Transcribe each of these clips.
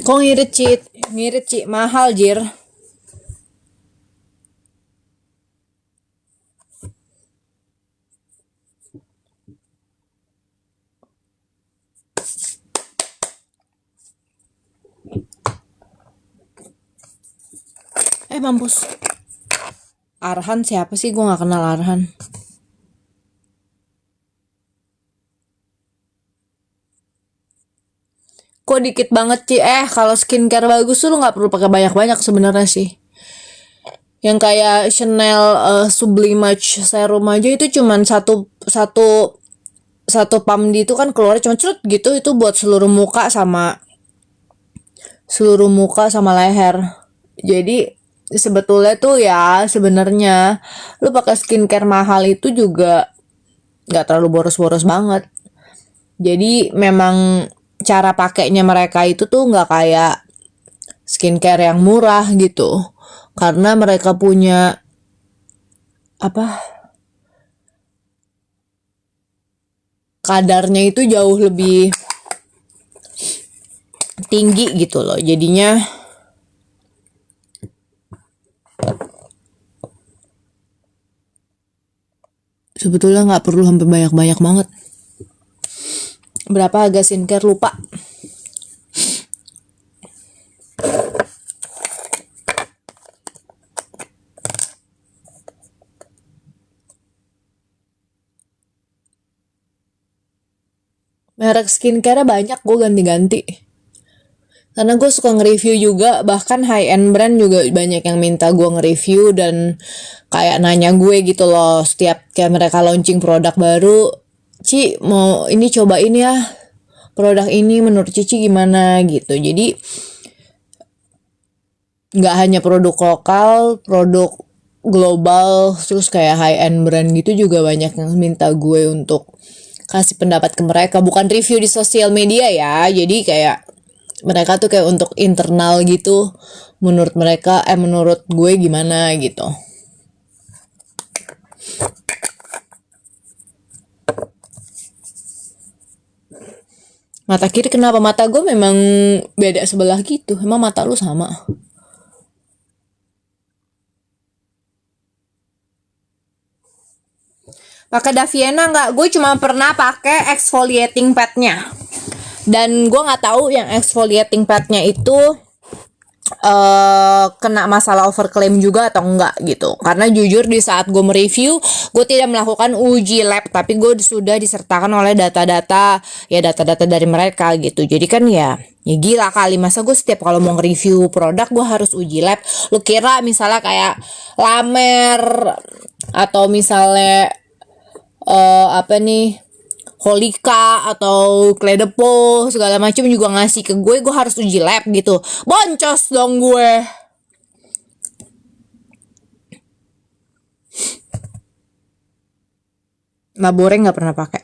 Kok ngirit Ci, mahal jir. Mampus. Arhan siapa sih? Gue gak kenal Arhan. Kok dikit banget Ci? Kalau skincare bagus tuh lu gak perlu pakai banyak-banyak sebenarnya sih. Yang kayak Chanel Sublimage serum aja itu cuman satu pump di itu kan keluar cuma cerut gitu, itu buat seluruh muka sama leher. Jadi sebetulnya tuh ya sebenarnya lu pakai skincare mahal itu juga nggak terlalu boros-boros banget. Jadi memang cara pakainya mereka itu tuh nggak kayak skincare yang murah gitu, karena mereka punya kadarnya itu jauh lebih tinggi gitu loh. Jadinya sebetulnya nggak perlu sampai banyak-banyak banget. Berapa harga skincare lupa. Merek skincare banyak, gue ganti-ganti. Karena gue suka nge-review juga, bahkan high-end brand juga banyak yang minta gue nge-review dan kayak nanya gue gitu loh. Setiap kayak mereka launching produk baru, Ci mau ini cobain ya, produk ini menurut Cici gimana gitu. Jadi gak hanya produk lokal, produk global, terus kayak high-end brand gitu juga banyak yang minta gue untuk kasih pendapat ke mereka. Bukan review di sosial media ya, jadi kayak mereka tuh kayak untuk internal gitu, menurut mereka menurut gue gimana gitu. Mata kiri kenapa? Mata gue memang beda sebelah gitu. Emang mata lu sama? Pakai Daviena nggak? Gue cuma pernah pakai exfoliating padnya. Dan gue nggak tahu yang exfoliating padnya itu kena masalah overclaim juga atau enggak gitu. Karena jujur di saat gue mereview, gue tidak melakukan uji lab, tapi gue sudah disertakan oleh data-data dari mereka gitu. Jadi kan ya gila kali, masa gue setiap kalau mau nge-review produk gue harus uji lab. Lu kira misalnya kayak Lamer atau misalnya Holika atau Kledepo segala macam juga ngasih ke gue harus uji lab gitu. Boncos dong gue. Labore nggak pernah pakai.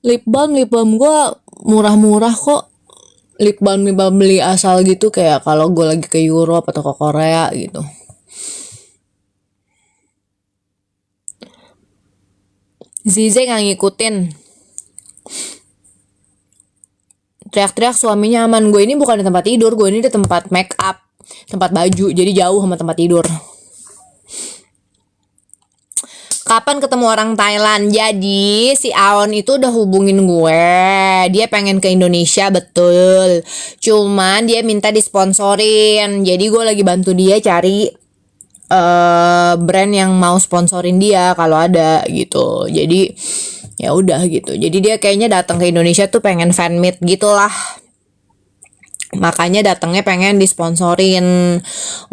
Lip balm gue murah-murah kok. Lip balm beli asal gitu, kayak kalau gue lagi ke Europe atau ke Korea gitu. Zize gak ngikutin. Teriak-teriak suaminya aman. Gue ini bukan di tempat tidur, gue ini di tempat make up, tempat baju, jadi jauh sama tempat tidur. Kapan ketemu orang Thailand? Jadi si Aon itu udah hubungin gue, dia pengen ke Indonesia betul, cuman dia minta disponsorin. Jadi gue lagi bantu dia cari brand yang mau sponsorin dia kalau ada gitu. Jadi ya udah gitu. Jadi dia kayaknya datang ke Indonesia tuh pengen fan meet gitulah. Makanya datangnya pengen disponsorin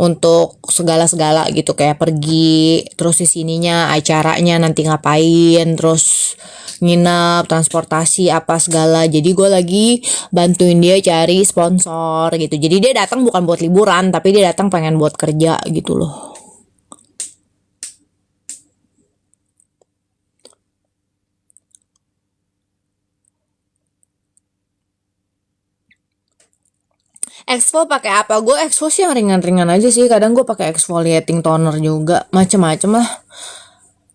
untuk segala-segala gitu, kayak pergi, terus di sininya acaranya nanti ngapain, terus nginep, transportasi apa segala. Jadi gue lagi bantuin dia cari sponsor gitu. Jadi dia datang bukan buat liburan, tapi dia datang pengen buat kerja gitu loh. Exfol pakai apa? Gue exfol sih yang ringan-ringan aja sih. Kadang gue pakai exfoliating toner juga, macem-macem lah.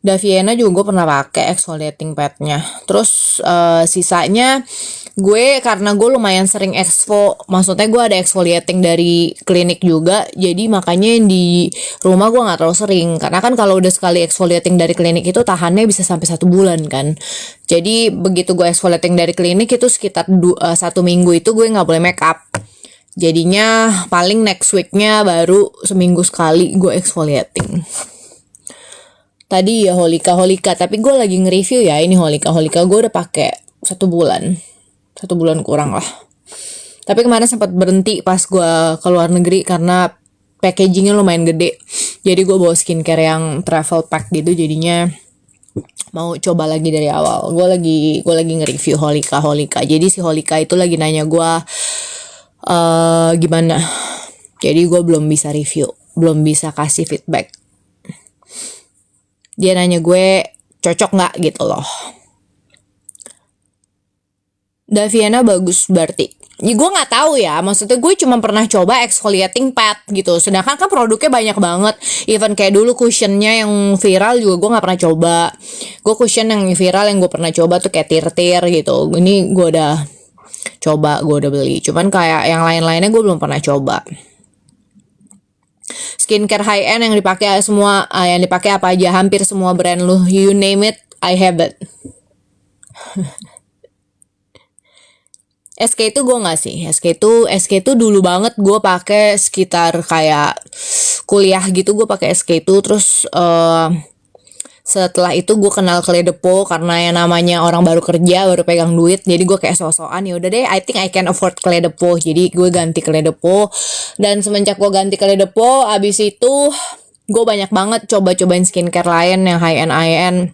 Daviena juga gue pernah pakai exfoliating padnya. Terus sisanya gue karena gue lumayan sering exfo, maksudnya gue ada exfoliating dari klinik juga, jadi makanya di rumah gue nggak terlalu sering. Karena kan kalau udah sekali exfoliating dari klinik itu tahannya bisa sampai 1 bulan kan. Jadi begitu gue exfoliating dari klinik itu sekitar 1 minggu itu gue nggak boleh make up. Jadinya paling next weeknya baru seminggu sekali gue exfoliating. Tadi ya Holika, tapi gue lagi nge-review ya ini Holika gue udah pakai 1 bulan kurang lah. Tapi kemarin sempat berhenti pas gue ke luar negeri karena packagingnya lumayan gede. Jadi gue bawa skincare yang travel pack gitu, jadinya mau coba lagi dari awal. Gue lagi nge-review Holika. Jadi si Holika itu lagi nanya gue gimana. Jadi gue belum bisa review, belum bisa kasih feedback. Dia nanya gue cocok nggak gitu loh. Daviena bagus berarti. Ya, gue nggak tahu ya. Maksudnya gue cuma pernah coba exfoliating pad gitu. Sedangkan kan produknya banyak banget. Even kayak dulu cushionnya yang viral juga gue nggak pernah coba. Gue cushion yang viral yang gue pernah coba tuh kayak tir-tir gitu. Ini gue udah coba, gue udah beli. Cuman kayak yang lain-lainnya gue belum pernah coba. Skincare high end yang dipakai semua, yang dipakai apa aja, hampir semua brand lu, you name it, I have it. SK itu gue nggak sih, SK itu dulu banget gue pakai sekitar kayak kuliah gitu, gue pakai SK itu. Terus setelah itu gue kenal Clé de Peau karena yang namanya orang baru kerja, baru pegang duit, jadi gue kayak so-soan ya udah deh, I think I can afford Clé de Peau, jadi gue ganti Clé de Peau. Dan semenjak gue ganti Clé de Peau, abis itu gue banyak banget coba-cobain skincare lain yang high end,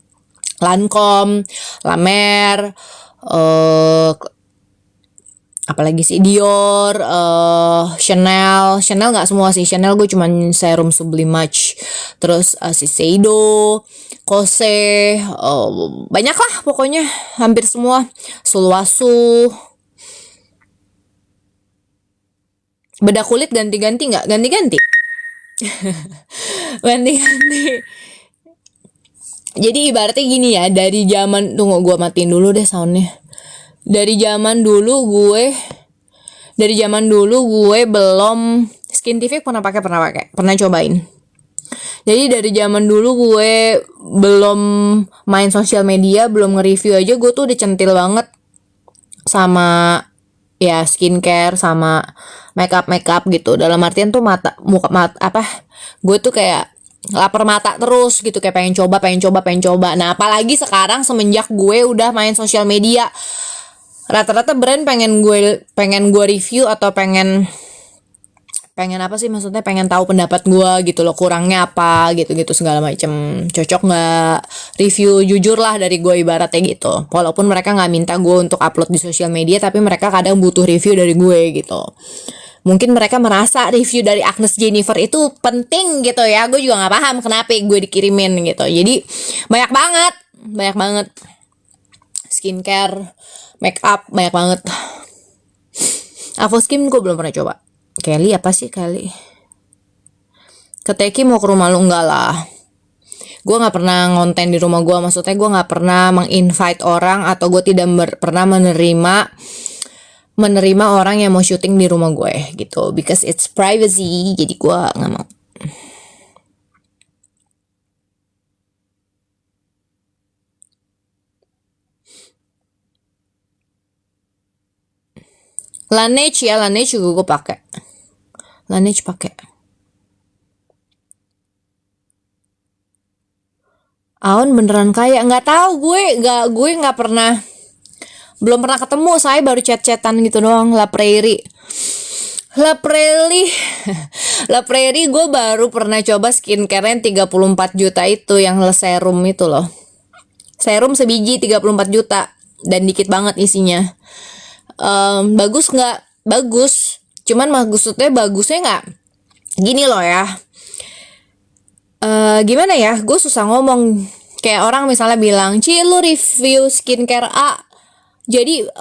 Lancome, La Mer, apalagi sih Dior, Chanel nggak semua sih, Chanel gue cuman serum Sublimage, terus Shiseido, Kose, banyak lah pokoknya, hampir semua, Sulwhasoo. Bedak kulit ganti-ganti nggak? Ganti-ganti. Ganti-ganti. Jadi ibaratnya gini ya, dari zaman, tunggu gue matiin dulu deh soundnya. Dari zaman dulu gue belum Skintific pernah cobain. Jadi dari zaman dulu gue belum main sosial media, belum nge-review aja gue tuh udah centil banget sama ya skincare sama makeup gitu. Dalam artian tuh gue tuh kayak lapar mata terus gitu, kayak pengen coba. Nah, apalagi sekarang semenjak gue udah main sosial media, rata-rata brand pengen gue review atau pengen apa sih, maksudnya pengen tahu pendapat gue gitu loh, kurangnya apa gitu segala macem, cocok nggak, review jujur lah dari gue ibaratnya gitu. Walaupun mereka nggak minta gue untuk upload di sosial media, tapi mereka kadang butuh review dari gue gitu. Mungkin mereka merasa review dari Agnes Jennifer itu penting gitu ya, gue juga nggak paham kenapa gue dikirimin gitu. Jadi banyak banget skincare, make up banyak banget. Avoskin gue belum pernah coba. Kelly apa sih Kelly? Keteki mau ke rumah lu? Enggak lah. Gue nggak pernah ngonten di rumah gue. Maksudnya gue nggak pernah menginvite orang, atau gue tidak pernah menerima orang yang mau syuting di rumah gue gitu. Because it's privacy. Jadi gue nggak mau. Laneige juga gue pakai. Laneige pakai. Aon beneran kaya? Nggak tahu, gue nggak pernah, belum pernah ketemu. Saya baru chat-chatan gitu doang. La Prairie gue baru pernah coba skincare yang 34 juta itu, yang serum itu loh. Serum sebiji 34 juta dan dikit banget isinya. Bagus nggak? Bagus, cuman maksudnya bagusnya nggak gini loh ya. Gimana ya, gue susah ngomong. Kayak orang misalnya bilang, Ci lu review skincare A, jadi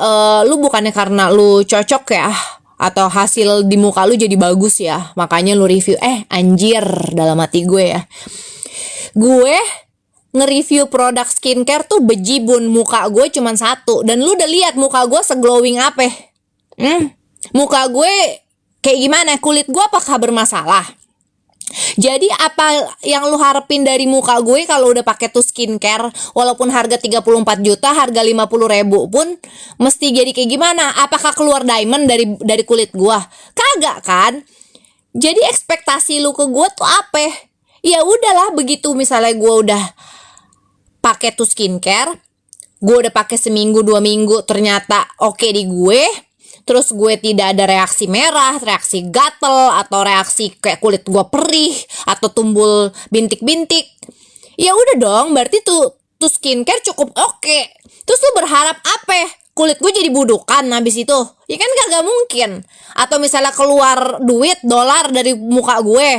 lu bukannya karena lu cocok ya, atau hasil di muka lu jadi bagus ya, makanya lu review. Anjir, dalam hati gue ya, gue nge-review produk skincare tuh bejibun. Muka gue cuman satu, dan lu udah lihat muka gue seglowing apa? Muka gue kayak gimana? Kulit gue apakah bermasalah? Jadi apa yang lu harapin dari muka gue kalau udah pakai tuh skincare, walaupun harga 34 juta, harga 50.000 pun mesti jadi kayak gimana? Apakah keluar diamond dari kulit gue? Kagak kan? Jadi ekspektasi lu ke gue tuh apa? Ya udahlah, begitu misalnya gue udah pakai tuh skincare, gue udah pakai seminggu 2 minggu, ternyata oke di gue, terus gue tidak ada reaksi merah, reaksi gatel, atau reaksi kayak kulit gue perih atau tumbul bintik-bintik, ya udah dong, berarti tuh skincare cukup oke. Terus lu berharap apa? Kulit gue jadi budukan habis itu? Ya kan kagak mungkin. Atau misalnya keluar duit dolar dari muka gue,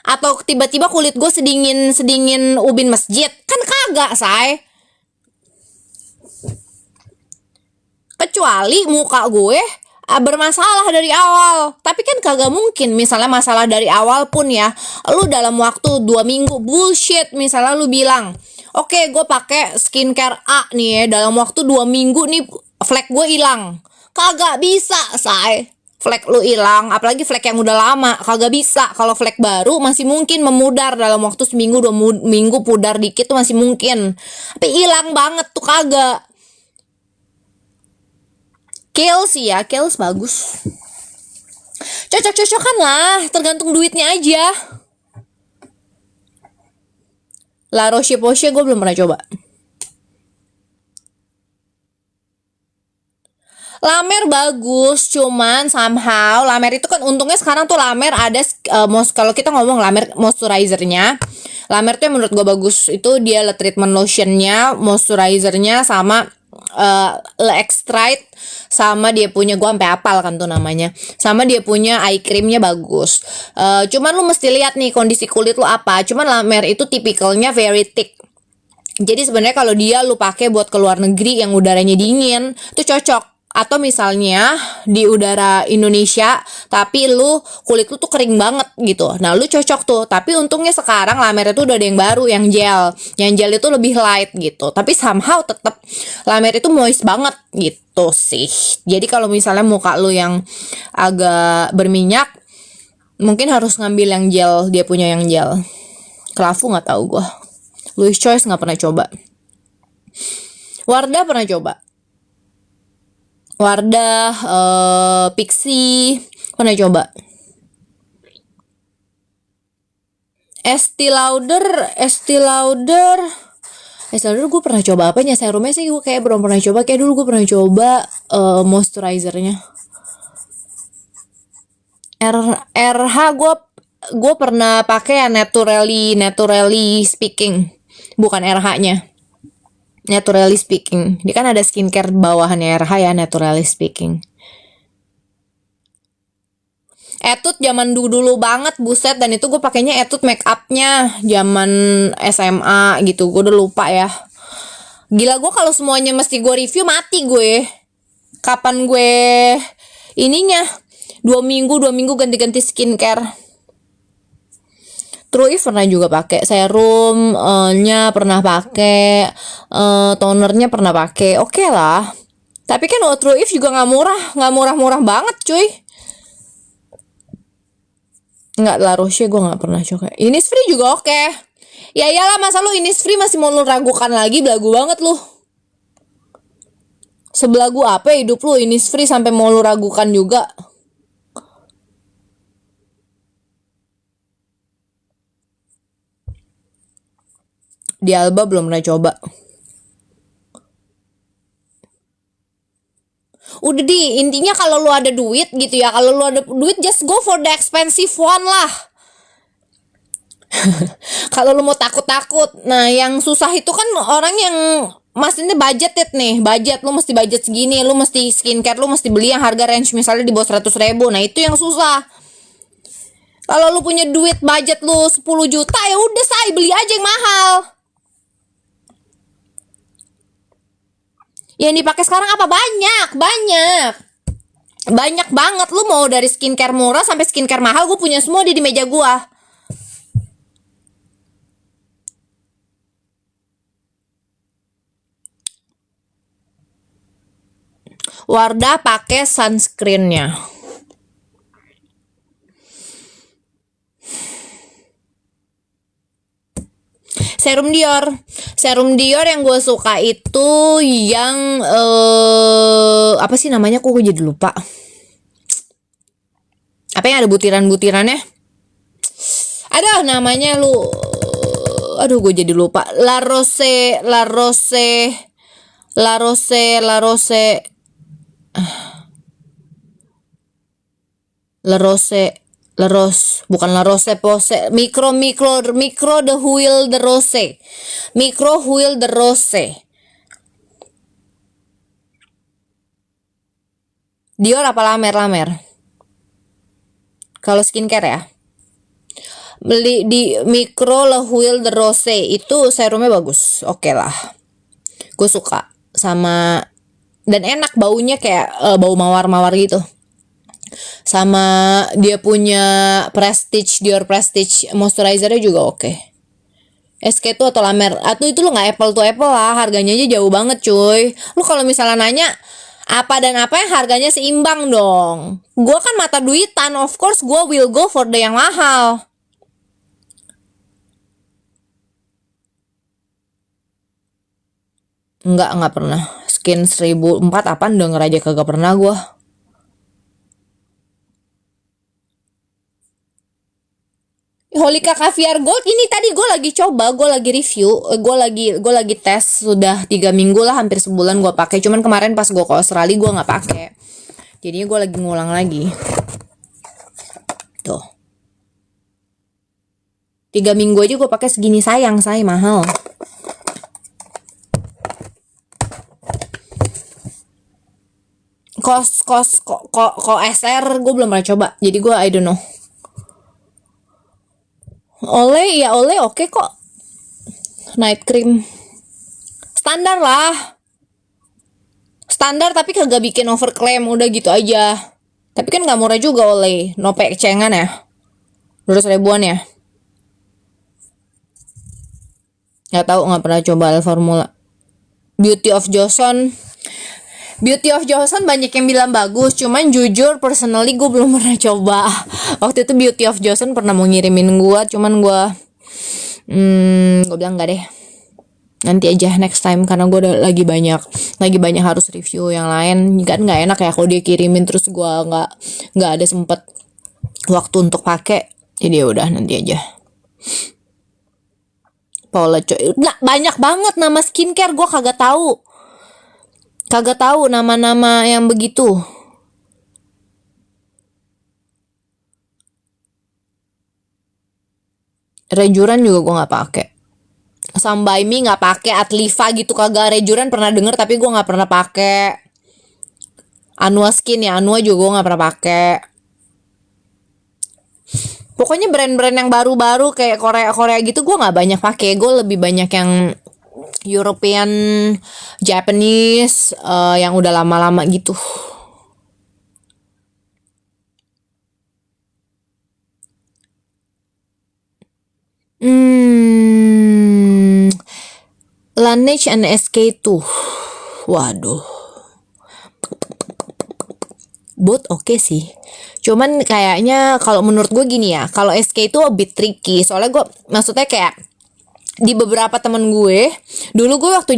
atau tiba-tiba kulit gue sedingin ubin masjid? Kan kagak, say. Kecuali muka gue bermasalah dari awal. Tapi kan kagak mungkin misalnya masalah dari awal pun ya, lu dalam waktu 2 minggu, bullshit, misalnya lu bilang, oke, gue pakai skincare A nih ya, dalam waktu 2 minggu nih flek gue hilang. Kagak bisa, say. Flek lu hilang, apalagi flek yang udah lama, kagak bisa. Kalau flek baru masih mungkin memudar dalam waktu seminggu 2 minggu, pudar dikit tuh masih mungkin. Tapi hilang banget tuh kagak. Kiehl's ya, Kiehl's bagus. Cocok-cocokan lah, tergantung duitnya aja. La Roche-Posay gue belum pernah coba. La Mer bagus, cuman somehow La Mer itu kan untungnya sekarang tuh La Mer ada kalau kita ngomong La Mer moisturizernya, La Mer tuh yang menurut gue bagus itu dia treatment lotionnya, moisturizernya, sama Le Extrait, sama dia punya, gue sampai apal kan tuh namanya, sama dia punya eye creamnya bagus. Cuman lu mesti lihat nih kondisi kulit lu apa. Cuman La Mer itu tipikalnya very thick. Jadi sebenarnya kalau dia lu pakai buat ke luar negeri yang udaranya dingin, itu cocok. Atau misalnya di udara Indonesia tapi lu kulit lu tuh kering banget gitu, nah lu cocok tuh. Tapi untungnya sekarang La Mer itu udah ada yang baru, yang gel. Yang gel itu lebih light gitu, tapi somehow tetap La Mer itu moist banget gitu sih. Jadi kalau misalnya muka lu yang agak berminyak, mungkin harus ngambil yang gel. Dia punya yang gel. Klavu nggak tahu gue. Louis Choice nggak pernah coba. Wardah pernah coba. Wardah, Pixi pernah coba. Estee Lauder gue pernah coba apanya? Serumnya sih gue kayak belum pernah coba. Kayak dulu gue pernah coba moisturizernya. RH gue pernah pakai ya, naturally speaking, bukan RH-nya. Naturally speaking, dia kan ada skincare bawahannya RH ya, naturally speaking. Etude zaman dulu banget, buset, dan itu gue pakainya Etude make upnya zaman SMA gitu, gue udah lupa ya. Gila, gue kalau semuanya mesti gue review mati gue. Kapan gue ininya 2 minggu ganti-ganti skincare. True If pernah juga pakai, serumnya pernah pakai, tonernya pernah pakai, oke lah. Tapi kan True If juga nggak murah banget, cuy. Nggak, La Roche gue nggak pernah coba. Innisfree juga oke. Ya iyalah, masa lu Innisfree masih mau lu ragukan lagi, belagu banget lu. Sebelagu apa hidup lu Innisfree sampai mau lu ragukan juga? Di Alba belum pernah coba. Udah intinya kalau lu ada duit gitu ya, kalau lu ada duit just go for the expensive one lah. Kalau lu mau takut-takut. Nah, yang susah itu kan orang yang maksudnya budget nih, lu mesti budget segini, lu mesti skincare lu mesti beli yang harga range misalnya di bawah 100.000. Nah, itu yang susah. Kalau lu punya duit budget lu 10 juta, ya udah say, beli aja yang mahal. Yang dipakai sekarang apa? Banyak banget. Lu mau dari skincare murah sampai skincare mahal, gue punya semua di meja gue. Wardah pakai sunscreennya. Serum Dior yang gue suka itu yang apa sih namanya, kok gue jadi lupa. Apa yang ada butiran-butirannya? Ada namanya lu. Aduh, gue jadi lupa. La Rose bukan La Rose Pose, Micro de Huile de Rose. Micro Huile de Rose. Dior apa Lamer? Kalau skincare ya. Beli di Micro Le Huile de Rose, itu serumnya bagus. Oke lah. Gue suka sama, dan enak baunya, kayak bau mawar-mawar gitu. Sama dia punya Dior Prestige moisturizernya juga oke. SK2 atau Lamer, atau itu lu nggak apple to apple lah, harganya aja jauh banget cuy. Lu kalau misalnya nanya apa dan apa, yang harganya seimbang dong. Gue kan mata duitan, of course gue will go for the yang mahal. Enggak pernah. Skin 1004 apaan, denger aja kagak pernah gue. Holika Caviar Gold ini tadi gue lagi coba, gue lagi review, gue lagi tes sudah 3 minggu lah, hampir sebulan gue pakai. Cuman kemarin pas gue ke Australia gue nggak pakai, jadinya gue lagi ngulang lagi. Tuh, 3 minggu aja gue pakai segini, sayang mahal. Kok SR gue belum pernah coba, jadi gue I don't know. Olay oke kok. Night cream standar lah, standar tapi kagak bikin overclaim, udah gitu aja. Tapi kan nggak murah juga Olay, nopek cengan ya, 200 ribuan ya. Nggak tahu, nggak pernah coba Al Formula. Beauty of Johnson banyak yang bilang bagus, cuman jujur personally gue belum pernah coba. Waktu itu Beauty of Johnson pernah mau ngirimin gue, cuman gue bilang enggak deh, nanti aja next time, karena gue udah lagi banyak harus review yang lain kan, nggak enak ya kalau dia kirimin terus gue nggak ada sempet waktu untuk pakai, jadi ya udah nanti aja. Paula Choi, nggak banyak banget nama skincare, gue kagak tahu nama-nama yang begitu. Rejuran juga gue nggak pakai. Sambai Mi nggak pakai. Atliva gitu kagak. Rejuran pernah denger tapi gue nggak pernah pakai. Anua Skin ya, Anua juga gue nggak pernah pakai. Pokoknya brand-brand yang baru-baru kayak Korea gitu gue nggak banyak pakai. Gue lebih banyak yang European, Japanese, yang udah lama-lama gitu. Laneige and SK2. Waduh. Both oke sih. Cuman kayaknya kalau menurut gue gini ya, kalau SK itu a bit tricky. Soalnya gue maksudnya kayak di beberapa temen gue dulu, gue waktu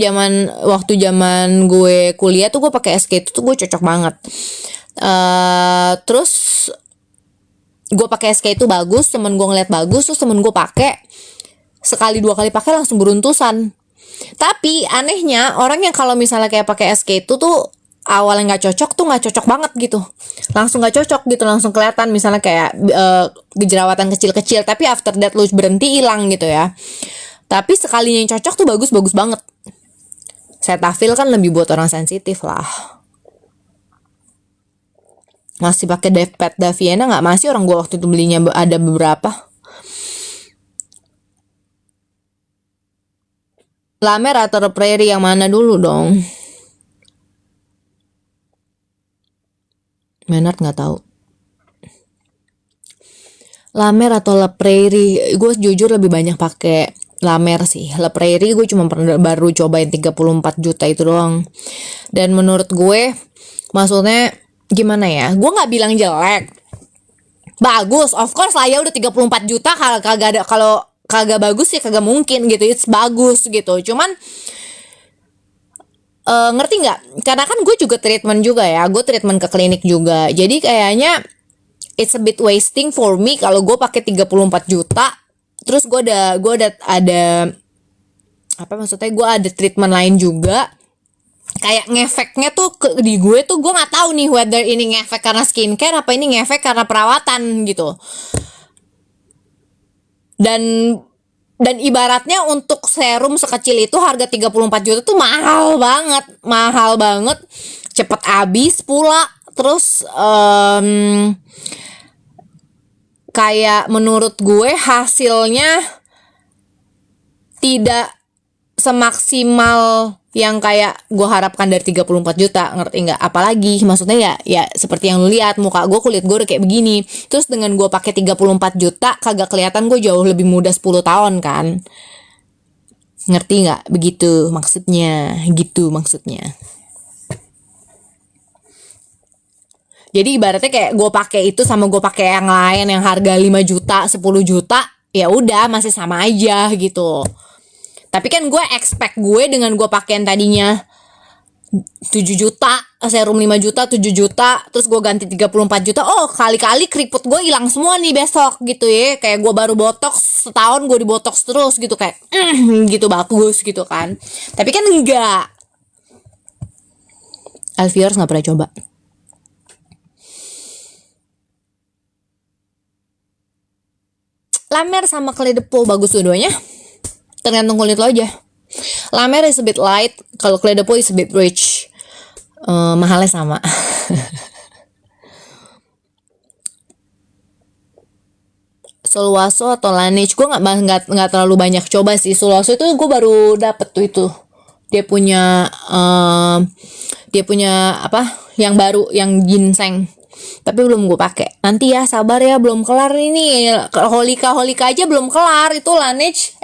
zaman gue kuliah tuh gue pakai SK itu tuh gue cocok banget. Terus gue pakai SK itu bagus, temen gue ngeliat bagus, terus temen gue pakai sekali 2 kali pakai langsung beruntusan. Tapi anehnya orang yang kalau misalnya kayak pakai SK itu tuh awalnya nggak cocok banget gitu, langsung nggak cocok gitu, langsung kelihatan misalnya kayak jerawatan kecil-kecil, tapi after that lu berhenti hilang gitu ya. Tapi sekalinya yang cocok tuh bagus banget. Cetaphil kan lebih buat orang sensitif lah. Masih pakai Pet Daviena nggak? Masih, orang gue waktu itu belinya ada beberapa. La Mer atau The Prairie yang mana dulu dong? Menard nggak tahu. La Mer atau La Prairie, gue jujur lebih banyak pakai La Mer sih. La Prairie gue cuma baru cobain 34 juta itu doang. Dan menurut gue Maksudnya gimana ya? Gue nggak bilang jelek, bagus, of course lah ya, udah 34 juta. Kalau kagak bagus ya kagak mungkin gitu, it's bagus gitu. Cuman ngerti nggak? Karena kan gue juga treatment juga ya, gue treatment ke klinik juga. Jadi kayaknya it's a bit wasting for me kalau gue pakai 34 juta. Terus gue ada apa maksudnya, gue ada treatment lain juga. Kayak ngefeknya tuh di gue tuh, gue nggak tahu nih whether ini ngefek karena skincare apa ini ngefek karena perawatan gitu. Dan ibaratnya untuk serum sekecil itu harga 34 juta tuh mahal banget, cepet habis pula. Terus kayak menurut gue hasilnya tidak semaksimal yang kayak gue harapkan dari 34 juta, ngerti nggak? Apalagi maksudnya ya seperti yang lu lihat, muka gue, kulit gue udah kayak begini. Terus dengan gue pakai 34 juta kagak kelihatan gue jauh lebih muda 10 tahun kan? Ngerti nggak? Begitu maksudnya, gitu maksudnya. Jadi ibaratnya kayak gue pakai itu sama gue pakai yang lain yang harga 5 juta, 10 juta, ya udah masih sama aja gitu. Tapi kan gue expect gue dengan gue pakai yang tadinya 7 juta, serum 5 juta, 7 juta, terus gue ganti 34 juta. Oh, kali-kali keriput gue hilang semua nih besok gitu ya. Kayak gue baru botox setahun, gue dibotox terus gitu, kayak gitu bagus gitu kan. Tapi kan enggak. Alviers gak pernah coba. La Mer sama Clé de Peau bagus dua-duanya. Tergantung kulit lo aja. La Mer is a bit light, kalau Clé de Peau is a bit rich. Mahalnya sama. Solwaso atau Laneige, gue nggak terlalu banyak coba sih. Solwaso itu gue baru dapet tuh itu. Dia punya apa? Yang baru, yang ginseng. Tapi belum gue pakai. Nanti ya, sabar ya, belum kelar ini. Holika aja belum kelar. Itu Laneige.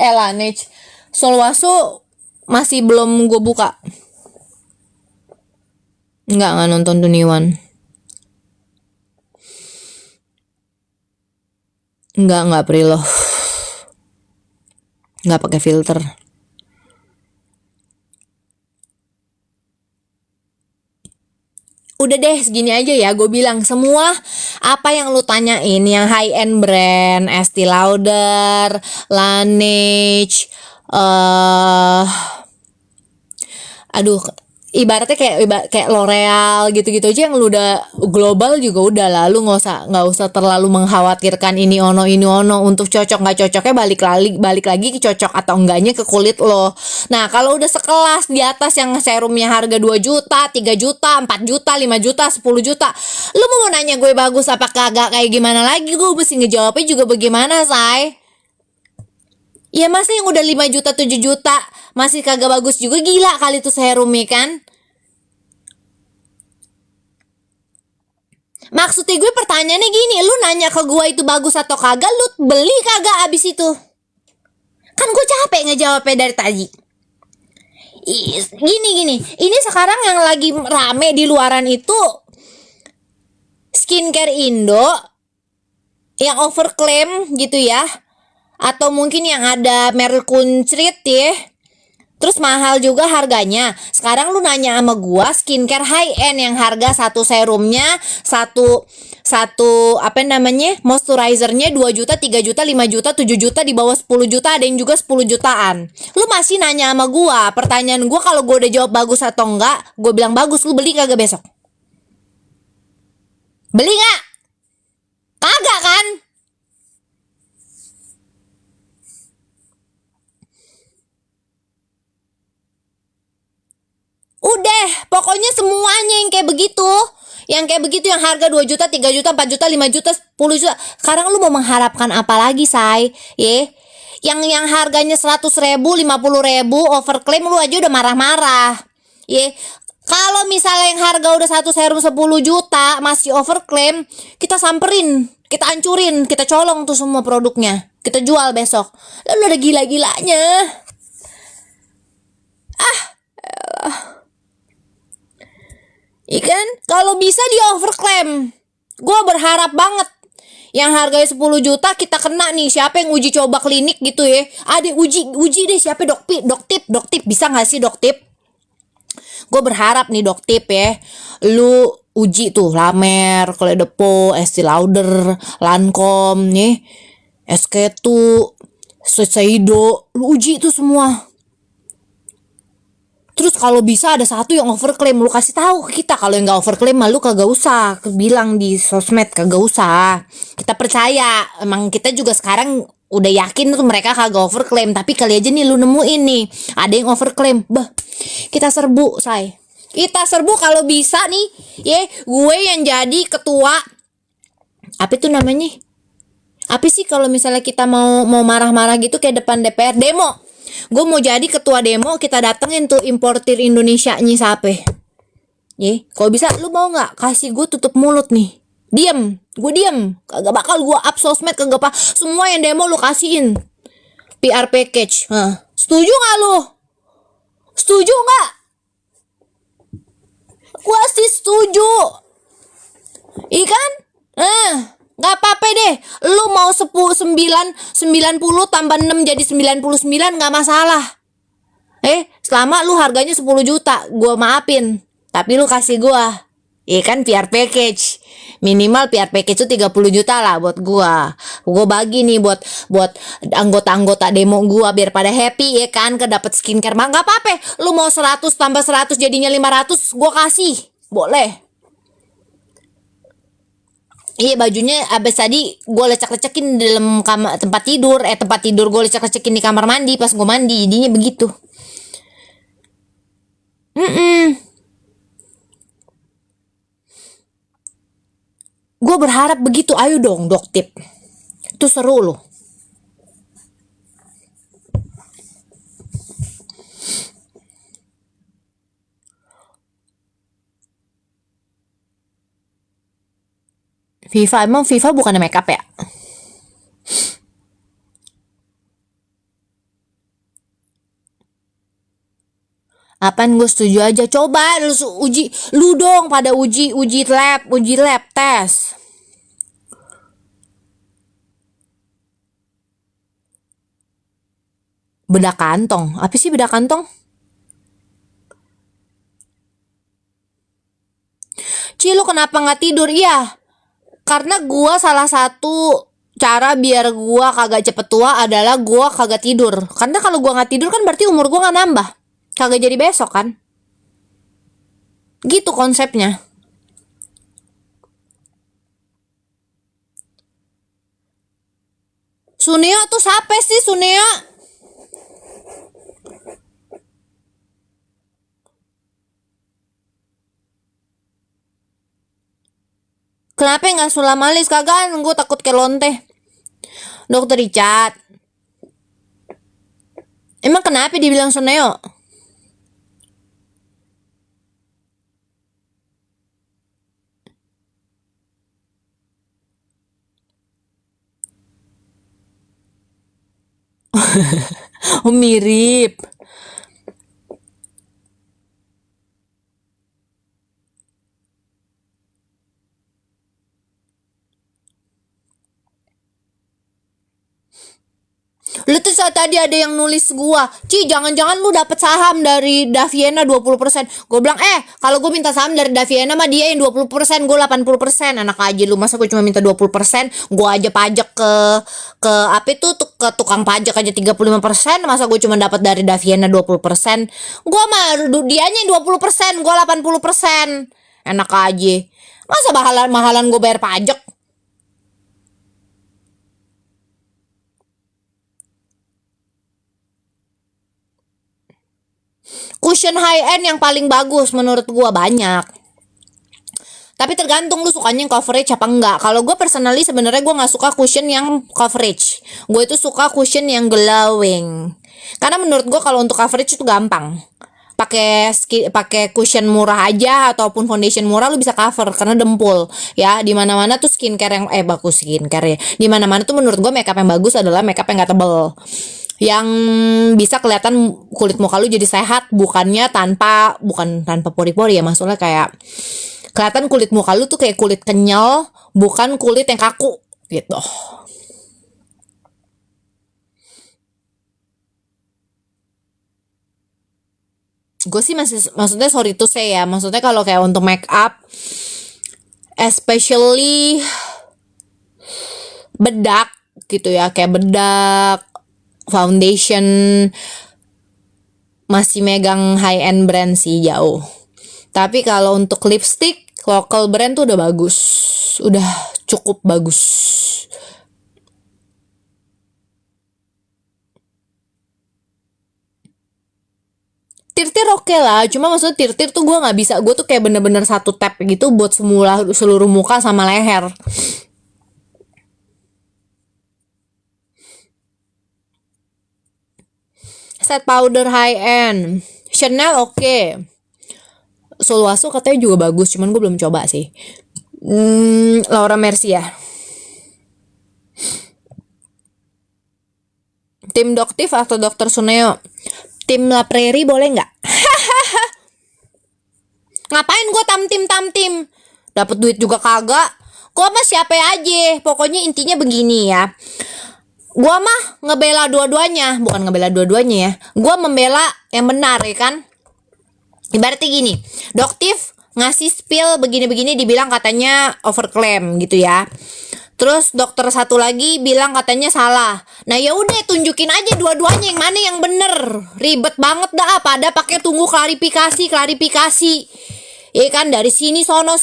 Solwaso masih belum gue buka. Nggak nonton Tuniwan. Nggak pre-love. Nggak pakai filter. Udah deh, segini aja ya. Gue bilang semua apa yang lu tanyain, yang high end brand, Estee Lauder, Laneige, ibaratnya kayak L'Oreal gitu-gitu aja yang lu udah global juga udah lah. Lu nggak usah terlalu mengkhawatirkan ini ono untuk cocok nggak cocoknya, balik lagi ke cocok atau enggaknya ke kulit lo. Nah, kalau udah sekelas di atas yang serumnya harga 2 juta, 3 juta, 4 juta, 5 juta, 10 juta, lu mau nanya gue bagus apa kagak kayak gimana lagi, gue mesti ngejawabnya juga bagaimana, say? Ya masa yang udah 5 juta, 7 juta masih kagak bagus juga, gila kali tuh serumnya kan. Maksudnya gue pertanyaannya gini, lu nanya ke gue itu bagus atau kagak, lu beli kagak abis itu? Kan gue capek ngejawabnya dari tadi. Gini, ini sekarang yang lagi rame di luaran itu skincare Indo yang overclaim gitu ya, atau mungkin yang ada merkuncrit ya, terus mahal juga harganya. Sekarang lu nanya sama gua skincare high end yang harga satu serumnya, satu apa namanya, moisturizernya 2 juta, 3 juta, 5 juta, 7 juta, di bawah 10 juta, ada yang juga 10 jutaan. Lu masih nanya sama gua. Pertanyaan gua, kalau gua udah jawab bagus atau enggak, gua bilang bagus, lu beli kagak besok? Beli nggak? Kagak kan? Udah, pokoknya semuanya yang kayak begitu. Yang kayak begitu, yang harga 2 juta, 3 juta, 4 juta, 5 juta, 10 juta. Sekarang lu mau mengharapkan apa lagi, say? Yang harganya 100 ribu, 50 ribu, overclaim lu aja udah marah-marah. Kalau misalnya yang harga udah satu serum 10 juta masih overclaim, kita samperin, kita hancurin, kita colong tuh semua produknya. Kita jual besok. Lalu ada gila-gilanya. Ikan kalau bisa di overclaim. Gue berharap banget yang harganya 10 juta kita kena nih. Siapa yang uji coba klinik gitu ya? Ada uji deh siapa Doktip bisa nggak sih Doktip? Gue berharap nih Doktip ya, lu uji tuh Lamer, Kledepo, Estee Lauder, Lancome nih, SK2, Shiseido, lu uji tuh semua. Terus kalau bisa ada satu yang overclaim, lu kasih tahu ke kita. Kalau yang nggak overclaim, lu kagak usah bilang di sosmed, kagak usah. Kita percaya, emang kita juga sekarang udah yakin tuh mereka kagak overclaim. Tapi kali aja nih lu nemuin nih, ada yang overclaim. Bah, kita serbu, say. Kita serbu kalau bisa nih, ya gue yang jadi ketua. Apa itu namanya? Apa sih kalau misalnya kita mau marah-marah gitu kayak depan DPR demo? Gue mau jadi ketua demo, kita datengin tuh importir Indonesia-nya siapa? Ye, kalau bisa lu mau nggak kasih gue tutup mulut nih? Gue diem, kagak bakal gue up sosmed, kagak apa. Semua yang demo lu kasihin PR package. Setuju nggak lu? Setuju nggak? Gue sih setuju. Ikan? Gak apa-apa deh. Lu mau 90 tambah 6 jadi 99 gak masalah. Selama lu harganya 10 juta, gua maafin. Tapi lu kasih gua, kan PR package. Minimal PR package itu 30 juta lah buat gua. Gua bagi nih buat anggota-anggota demo gua biar pada happy ya kan, kedapat skincare. Mah gak apa-apa. Lu mau 100 tambah 100 jadinya 500, gua kasih. Boleh. Iya, bajunya abis tadi gue lecek-lecekin di dalam tempat tidur gue lecek-lecekin di kamar mandi pas gue mandi, jadinya begitu. Gue berharap begitu. Ayo dong Doktip, itu seru loh. Emang FIFA bukannya makeup ya? Apaan, gue setuju aja. Coba lu uji, lu dong pada uji lab tes. Bedak kantong, apa sih bedak kantong? Lu kenapa nggak tidur? Iya, karena gua salah satu cara biar gua kagak cepet tua adalah gua kagak tidur. Karena kalau gua nggak tidur kan berarti umur gua nggak nambah, kagak jadi besok kan. Gitu konsepnya. Suneo tuh siapa sih Suneo? Kenapa nggak sulam alis? Kagak, gue takut ke lonte. Dokter Richard. Emang kenapa dibilang Suneo? Oh, mirip. Lu tuh saat tadi ada yang nulis gua, jangan-jangan lu dapet saham dari Daviena 20%. Gua bilang, kalau gua minta saham dari Daviena mah dia yang 20%, gua 80%. Anak aja lu, masa gua cuma minta 20%? Gua aja pajak ke apa itu ke tukang pajak aja 35%, masa gua cuma dapat dari Daviena 20%? Gua mah dianya yang 20%, gua 80%. Enak aja. Masa mahalan gua bayar pajak? Cushion high end yang paling bagus menurut gua banyak. Tapi tergantung lu sukanya yang coverage apa enggak. Kalau gue personally sebenarnya gue nggak suka cushion yang coverage. Gue itu suka cushion yang glowing. Karena menurut gue kalau untuk coverage itu gampang. Pakai cushion murah aja ataupun foundation murah lu bisa cover karena dempul. Ya, di mana-mana tuh skincare yang bagus skincare ya. Di mana-mana tuh menurut gue makeup yang bagus adalah makeup yang enggak tebel. yang bisa kelihatan kulit muka lu jadi sehat, bukan tanpa pori-pori ya, maksudnya kayak kelihatan kulit muka lu tuh kayak kulit kenyal, bukan kulit yang kaku gitu. Gue sih maksudnya sorry to say ya, maksudnya kalau kayak untuk make up, especially bedak gitu ya, kayak bedak, foundation, masih megang high end brand sih jauh. Tapi kalau untuk lipstick, local brand tuh udah bagus, udah cukup bagus. Tir-tir oke lah, cuma maksudnya tir-tir tuh gue nggak bisa, gue tuh kayak bener-bener satu tap gitu buat seluruh muka sama leher. Set powder high end, Chanel oke. Solwasu katanya juga bagus, cuman gue belum coba sih. Laura Mercier. Tim Doktif atau Dokter Suneo? Tim La Prairie boleh nggak? Ngapain gue tamtim? Dapat duit juga kagak. Gue mah siapa aja. Pokoknya intinya begini ya. Gue mah ngebela dua-duanya, bukan ngebela dua-duanya ya. Gue membela yang benar ya kan. Ibaratnya gini, Doktif ngasih spill begini-begini, dibilang katanya overclaim gitu ya. Terus dokter satu lagi bilang katanya salah. Nah ya udah tunjukin aja dua-duanya yang mana yang bener. Ribet banget dah, pada pakai tunggu klarifikasi. Ya kan, dari sini sono.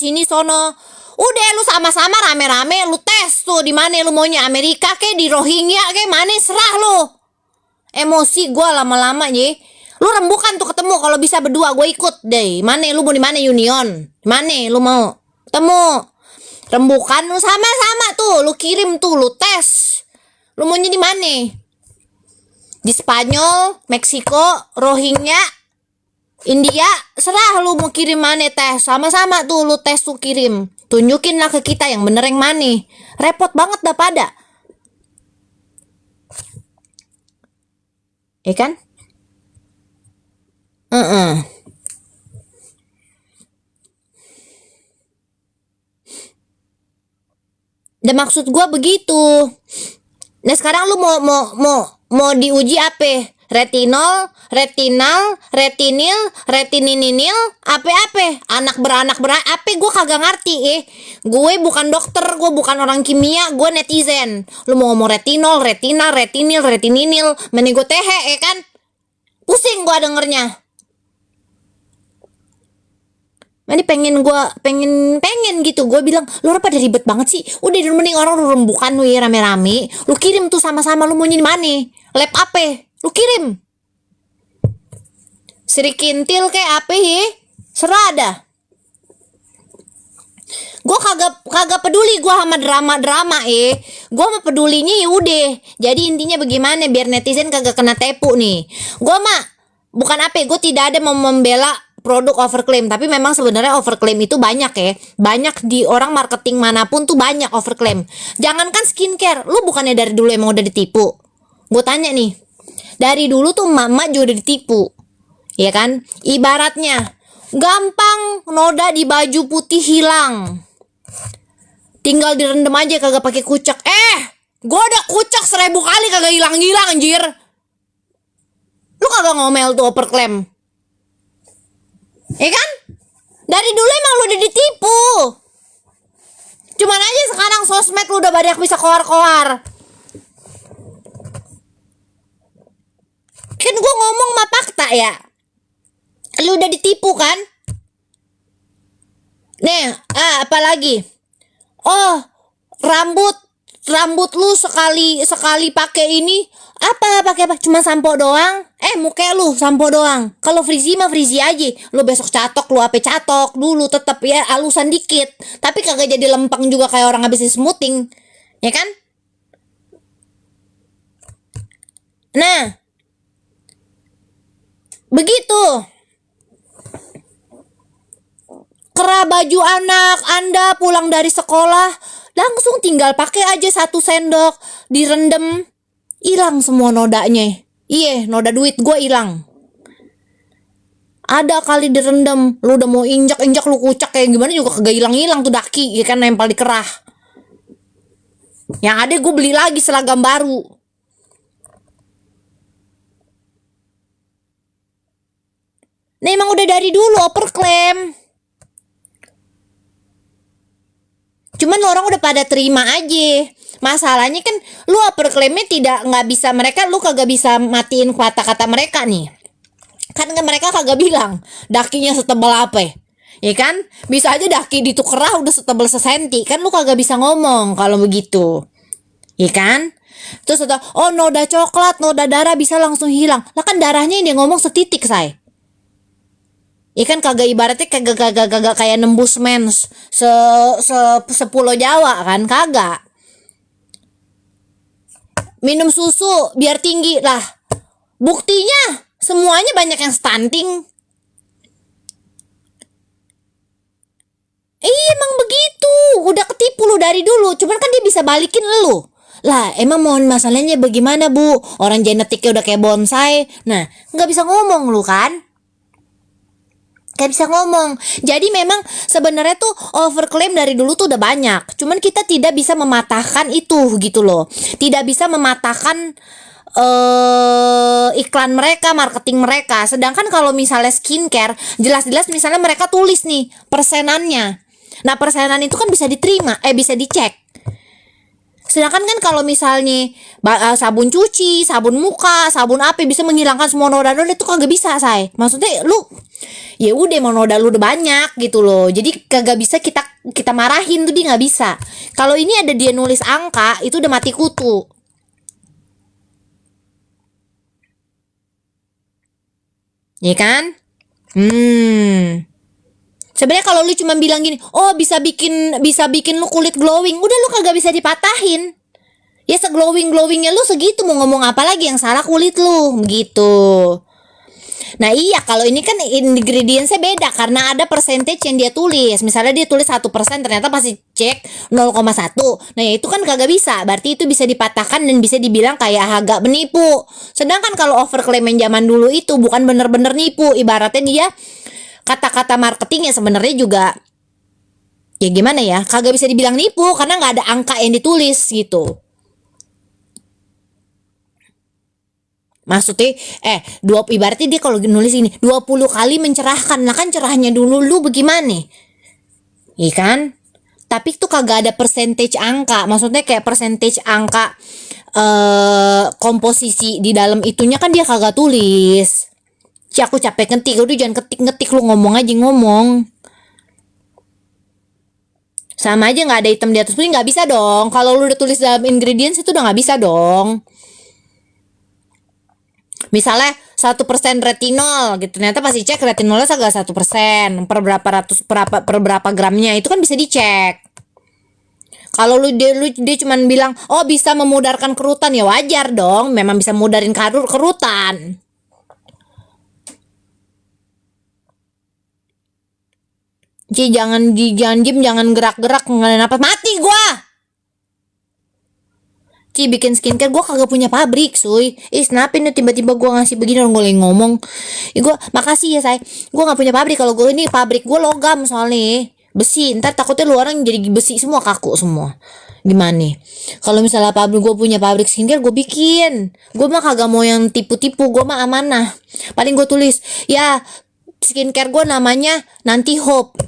Udah lu sama-sama rame-rame lu tes tuh di mana lu maunya, Amerika ke di Rohingya ke mana, serah lu. Emosi gua lama-lama ye. Lu rembukan tuh ketemu, kalau bisa berdua gue ikut deh. Mana lu mau di mana Union? Mana lu mau ketemu? Rembukan lu sama-sama tuh, lu kirim tuh, lu tes. Lu maunya di mana? Di Spanyol, Meksiko, Rohingya, India, serah lu mau kirim mana tes. Sama-sama tuh lu tes tuh kirim. Tunjukin lah ke kita yang bener yang mana. Repot banget dah pada. Ya kan? Dan maksud gue begitu. Nah sekarang lu mau diuji apa? Retinol, retinal, retininil, apa? Anak beranak apa? Gue kagak ngerti Gue bukan dokter, gue bukan orang kimia, gue netizen. Lu mau ngomong retinol, retinal, retinil, retininil, mending gue tehe kan? Pusing gue dengernya. Ini pengen gitu. Gue bilang, lu pada ribet banget sih. Udah mending orang lu rembukan lu ya rame-rame. Lu kirim tuh sama-sama, lu mau mana? Lab apa? Lu kirim. Sri Kintil kayak apa ya? Serah dah. Gue kagak peduli gue sama drama gue mah pedulinya ya udah. Jadi intinya bagaimana biar netizen kagak kena tepu nih. Gue mah bukan gue tidak ada mau membela produk overclaim, tapi memang sebenarnya overclaim itu banyak banyak di orang marketing manapun tuh banyak overclaim. Jangankan skincare, lu bukannya dari dulu emang udah ditipu? Gue tanya nih, dari dulu tuh mama juga udah ditipu, ya kan? Ibaratnya gampang noda di baju putih hilang, tinggal direndam aja kagak pakai kucek. Gue udah kucek 1000 kali kagak hilang anjir. Lu kagak ngomel tuh overclaim, ya kan? Dari dulu emang lu udah ditipu. Cuman aja sekarang sosmed lu udah banyak bisa koar-koar. Kan gue ngomong mah fakta ya. Lu udah ditipu kan? Nih, apalagi? Oh, rambut lu sekali pakai ini pakai apa? Cuma sampo doang. Muka lu sampo doang. Kalau frizzy mah frizzy aja. Lu besok catok, lu catok dulu tetap ya alusan dikit. Tapi kagak jadi lempeng juga kayak orang habis smoothing. Ya kan? Nah, begitu. Kera baju anak Anda pulang dari sekolah, langsung tinggal pakai aja 1 sendok, direndam, hilang semua nodanya. Iya, noda duit gue hilang. Ada kali direndam, lu udah mau injak-injak lu kucak kayak gimana juga kagak hilang-hilang tuh daki, ya kan nempel di kerah. Yang ada gue beli lagi seragam baru. Nah emang udah dari dulu overclaim. Cuman orang udah pada terima aja. Masalahnya kan lu overclaimnya tidak nggak bisa mereka, lu kagak bisa matiin kata-kata mereka nih. Kan mereka kagak bilang dakinya setebal apa. Ya kan? Bisa aja daki di tuh kerah udah setebal sesenti. Kan lu kagak bisa ngomong kalau begitu. Ya kan? Terus ada, oh noda coklat, noda darah bisa langsung hilang. Lah kan darahnya ini ngomong setitik, say. Ikan kagak ibaratnya kagak kayak nembus mens sepulau Jawa kan kagak. Minum susu biar tinggi lah. Buktinya semuanya banyak yang stunting. Emang begitu. Udah ketipu lu dari dulu. Cuman kan dia bisa balikin lu. Lah emang mohon masalahnya bagaimana bu? Orang genetiknya udah kayak bonsai. Nah nggak bisa ngomong lu kan? Gak bisa ngomong. Jadi memang sebenarnya tuh overclaim dari dulu tuh udah banyak. Cuman kita tidak bisa mematahkan itu gitu loh. Tidak bisa mematahkan iklan mereka, marketing mereka. Sedangkan kalau misalnya skincare, jelas-jelas misalnya mereka tulis nih persenannya. Nah, persenan itu kan bisa diterima, bisa dicek. Sedangkan kan kalau misalnya sabun cuci, sabun muka, sabun apa bisa menghilangkan semua noda-noda itu kagak bisa, say. Maksudnya lu ya udah mau noda lu udah banyak gitu loh. Jadi kagak bisa kita marahin tuh, dia nggak bisa. Kalau ini ada dia nulis angka itu udah mati kutu. Ya kan? Sebenarnya kalau lu cuma bilang gini, oh bisa bikin lu kulit glowing, udah lu kagak bisa dipatahin. Ya seglowing-glowingnya lu segitu, mau ngomong apa lagi, yang salah kulit lu gitu. Nah iya, kalau ini kan ingredientsnya beda karena ada percentage yang dia tulis. Misalnya dia tulis 1%, ternyata pasti cek 0,1. Nah ya itu kan kagak bisa. Berarti itu bisa dipatahkan dan bisa dibilang kayak agak menipu. Sedangkan kalau overclaim yang zaman dulu itu bukan bener-bener nipu. Ibaratnya dia kata-kata marketingnya sebenarnya juga ya gimana ya, kagak bisa dibilang nipu karena nggak ada angka yang ditulis gitu. Maksudnya ibaratnya dia kalau nulis ini 20 kali mencerahkan. Lah kan cerahnya dulu lu bagaimana? Iya kan? Tapi itu kagak ada percentage angka. Maksudnya kayak percentage angka komposisi di dalam itunya kan dia kagak tulis. Aku capek ngetik, udah jangan ketik-ngetik, lu ngomong aja ngomong. Sama aja nggak ada hitam di atas putih, nggak bisa dong. Kalau lu udah tulis dalam ingredients itu udah nggak bisa dong. Misalnya 1% retinol gitu, ternyata pasti cek retinolnya agak 1% per berapa gramnya itu kan bisa dicek. Kalau dia cuman bilang oh bisa memudarkan kerutan, ya wajar dong, memang bisa mudarin kerutan. Jangan diem, jangan gerak-gerak, nggak apa mati gua. Bikin skincare gue kagak punya pabrik, suy. Kenapa nih tiba-tiba gue ngasih begini, orang gue lagi ngomong. Gue makasih ya, say. Gue nggak punya pabrik. Kalau gue ini pabrik gue logam soalnya besi. Ntar takutnya lu orang jadi besi semua, kaku semua. Gimana nih? Kalau misalnya gue punya pabrik skincare, gue bikin. Gue mah kagak mau yang tipu-tipu. Gue mah amanah. Paling gue tulis ya skincare gue namanya nanti Hope.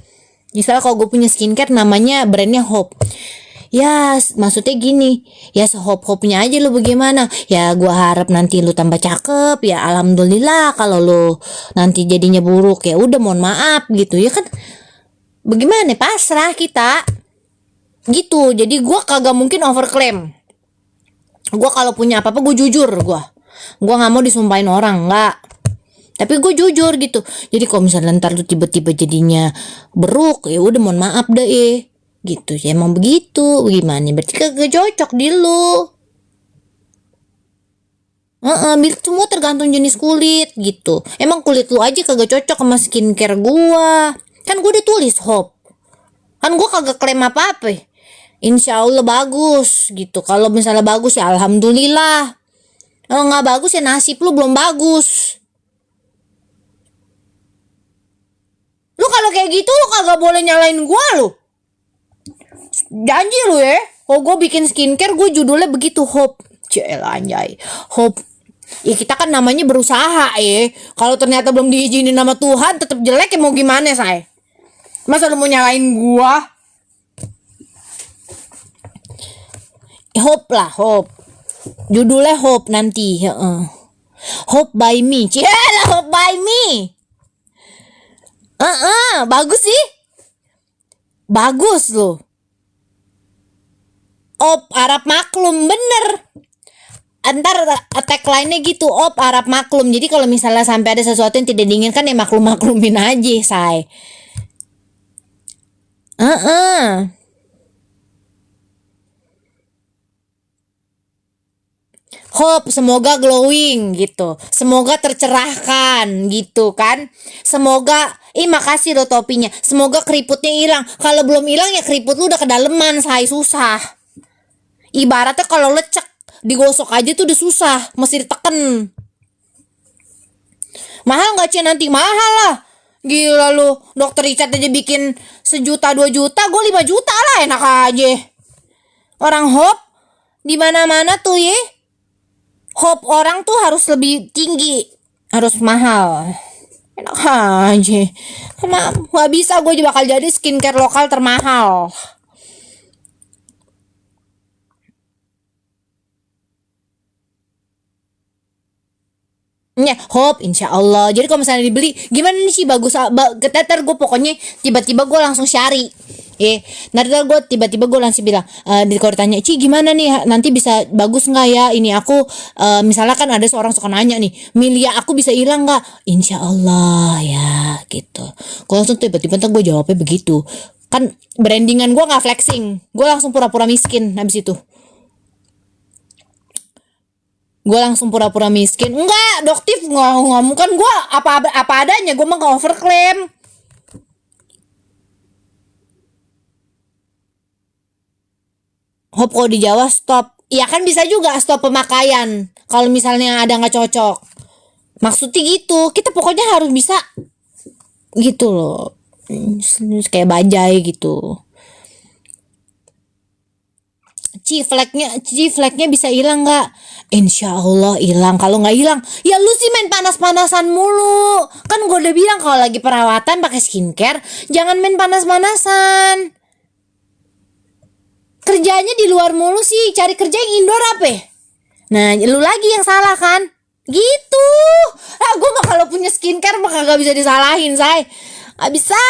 Misalnya kalau gue punya skincare namanya brandnya Hope. Ya maksudnya gini, ya sehop-hopnya aja lu bagaimana. Ya gua harap nanti lu tambah cakep, ya alhamdulillah. Kalau lu nanti jadinya buruk, ya udah mohon maaf gitu. Ya kan bagaimana, pasrah kita gitu. Jadi gua kagak mungkin overclaim. Gua kalau punya apa-apa gue jujur. Gua nggak mau disumpahin orang, nggak. Tapi gue jujur gitu. Jadi kalau misalnya ntar lu tiba-tiba jadinya beruk, ya udah mohon maaf deh gitu ya, emang begitu. Gimana berarti kagak cocok di lu. Semua tergantung jenis kulit gitu. Emang kulit lu aja kagak cocok sama skincare gua. Kan gua udah tulis Hope. Kan gua kagak klaim apa-apa. Insya Allah bagus gitu. Kalau misalnya bagus ya alhamdulillah. Kalau nggak bagus ya nasib lu belum bagus. Lu kalau kayak gitu lu kagak boleh nyalain gua lu. Janji lu ya. Kalau gue bikin skincare gue judulnya begitu, Hope. Cielah anjay. Hope. Ya kita kan namanya berusaha ya. Kalau ternyata belum diizinin sama Tuhan tetap jelek ya mau gimana say? Masa lu mau nyalain gua? Hope lah, Hope. Judulnya Hope nanti. Hope by me. Cielah Hope by me. Bagus sih. Bagus loh. Op Arab maklum, bener. Antar tagline-nya gitu, Op Arab maklum. Jadi kalau misalnya sampai ada sesuatu yang tidak diinginkan ya maklum-maklumin aja, say. Hope semoga glowing gitu. Semoga tercerahkan gitu kan. Semoga makasih lo topinya. Semoga keriputnya hilang. Kalau belum hilang ya keriput lu udah kedaleman, say, susah. Ibaratnya kalau lecek digosok aja tuh udah susah, mesti diteken. Mahal gak Cie nanti? Mahal lah. Gila lu, dokter Richard aja bikin 1 juta 2 juta, gue 5 juta lah enak aja. Orang Hope di mana-mana tuh ya. Hope orang tuh harus lebih tinggi, harus mahal. Enak aja. Karena gak bisa gue bakal jadi skincare lokal termahal. Ya, Hope, insya Allah. Jadi kalau misalnya dibeli, gimana nih sih bagus? Ntar gue pokoknya tiba-tiba gue langsung syari. Nanti gue tiba-tiba gue langsung bilang, kalau ditanya, Ci gimana nih? Nanti bisa bagus nggak ya? Ini aku, misalnya kan ada seorang suka nanya nih, Milia aku bisa hilang nggak? Insya Allah ya, gitu. Gue langsung tiba-tiba ntar gue jawabnya begitu. Kan brandingan gue nggak flexing, gue langsung pura-pura miskin habis itu. Gue langsung pura-pura miskin. Enggak, doktif ngomong kan gue apa adanya, gue mah gak overclaim. Hope kalau di Jawa stop. Iya kan bisa juga stop pemakaian kalau misalnya ada nggak cocok. Maksudnya gitu, kita pokoknya harus bisa gitu loh. Kayak bajai gitu. Flagnya bisa hilang nggak? Insya Allah hilang. Kalau nggak hilang, ya lu sih main panas-panasan mulu. Kan gue udah bilang kalau lagi perawatan pakai skincare, jangan main panas-panasan. Kerjanya di luar mulu sih, cari kerja yang indoor apa? Nah, lu lagi yang salah kan? Gitu. Gue mah kalau punya skincare mah kagak bisa disalahin, say. Gak bisa.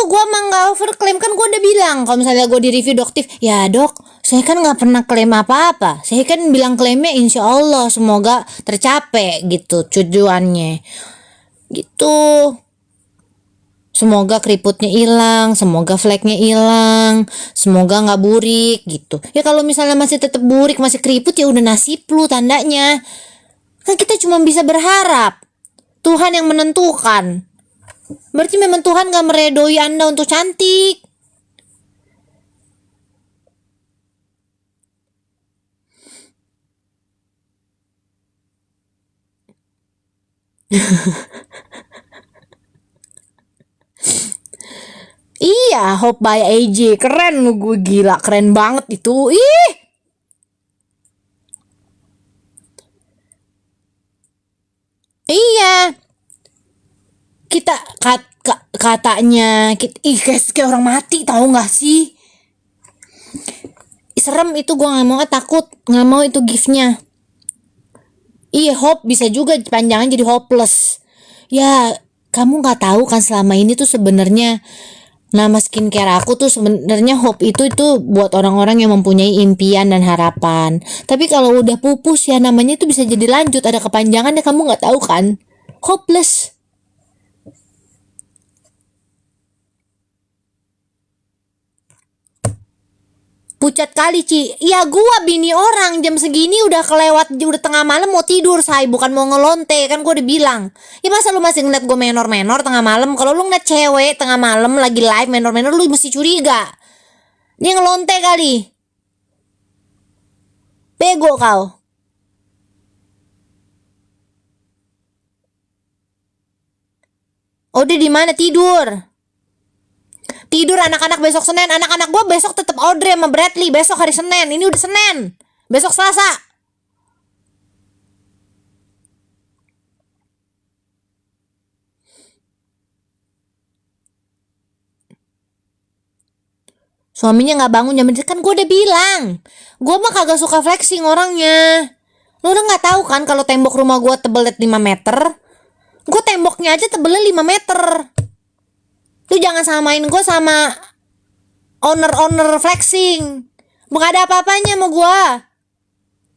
Gue emang gak overclaim, kan gue udah bilang kalau misalnya gue di review doktif, ya dok saya kan gak pernah klaim apa-apa, saya kan bilang klaimnya insya Allah semoga tercapai gitu tujuannya gitu, semoga keriputnya hilang, semoga flagnya hilang, semoga gak burik gitu. Ya kalau misalnya masih tetap burik, masih keriput, ya udah nasib lu tandanya. Kan kita cuma bisa berharap, Tuhan yang menentukan. Berarti memang Tuhan gak meredoi Anda untuk cantik. Iya, Hope by AJ. Keren lu, gue gila. Keren banget itu. Ih. Iya. Kita katanya kayak orang mati, tahu nggak sih? Serem itu, gue nggak mau, takut, nggak mau itu giftnya. Iya, Hope bisa juga panjangan jadi hopeless. Ya, kamu nggak tahu kan selama ini tuh sebenarnya nama skincare aku tuh sebenarnya Hope itu buat orang-orang yang mempunyai impian dan harapan. Tapi kalau udah pupus ya namanya itu bisa jadi lanjut, ada kepanjangannya, kamu nggak tahu kan? Hopeless. Pucat pucat kali, Ci. Ya gua bini orang jam segini udah kelewat, udah tengah malam mau tidur, say, bukan mau ngelonte. Kan gua udah bilang. Ya masa lu masih ngeliat gua menor-menor tengah malam? Kalau lu ngeliat cewek tengah malam lagi live menor-menor, lu mesti curiga. Dia ngelonte kali. Bego kau. Udah di mana tidur? Tidur anak-anak besok Senin. Anak-anak gue besok tetap Audrey sama Bradley. Besok hari Senin. Ini udah Senin. Besok Selasa. Suaminya nggak bangun jam kan gue udah bilang. Gue mah kagak suka flexing orangnya. Lu udah nggak tahu kan kalau tembok rumah gue tebelnya 5 meter. Gue temboknya aja tebelnya 5 meter. Lu jangan samain gue sama owner flexing. Bukan ada apa-apanya sama gue.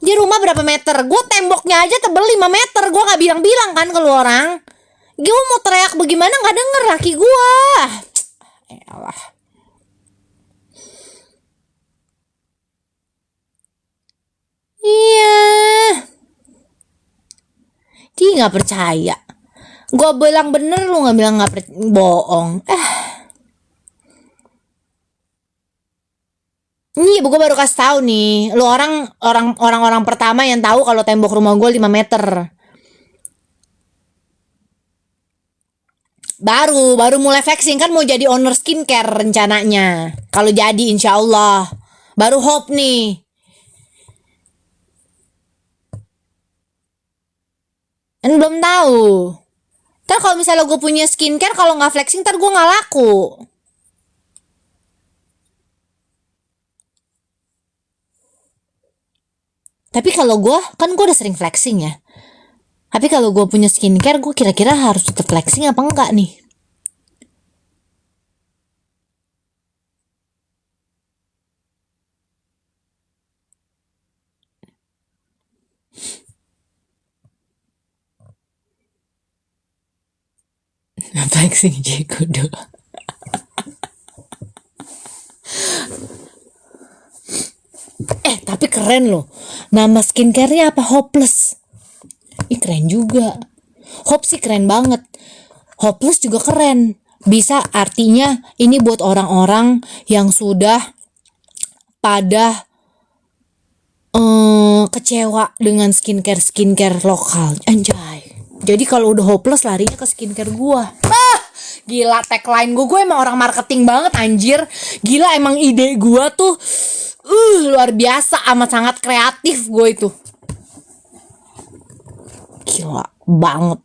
Di rumah berapa meter? Gue temboknya aja tebel 5 meter. Gue gak bilang-bilang kan ke lu orang. Gue mau teriak bagaimana gak denger laki gue. Elah. Iya. Dia gak percaya. Gue bilang bener, lu gak bilang gak bohong. Nih, gue baru kasih tahu nih. Lu orang pertama yang tahu kalau tembok rumah gue 5 meter. Baru mulai flexing kan mau jadi owner skincare rencananya. Kalau jadi insya Allah. Baru hope nih. Kan belum tahu. Ntar kalau misalnya gue punya skincare, kalau nggak flexing ntar gue nggak laku. Tapi kalau gue udah sering flexing ya. Tapi kalau gue punya skincare, gue kira-kira harus tetap flexing apa enggak nih? Flexing kudu. Tapi keren loh. Nama skincare-nya apa? Hopeless. Ih, keren juga. Hope sih keren banget. Hopeless juga keren. Bisa artinya ini buat orang-orang yang sudah pada kecewa dengan skincare lokal. Anjay. Jadi kalau udah hopeless larinya ke skincare gua. Gila tagline gue emang orang marketing banget anjir. Gila emang ide gua tuh luar biasa, amat sangat kreatif gue itu. Gila banget.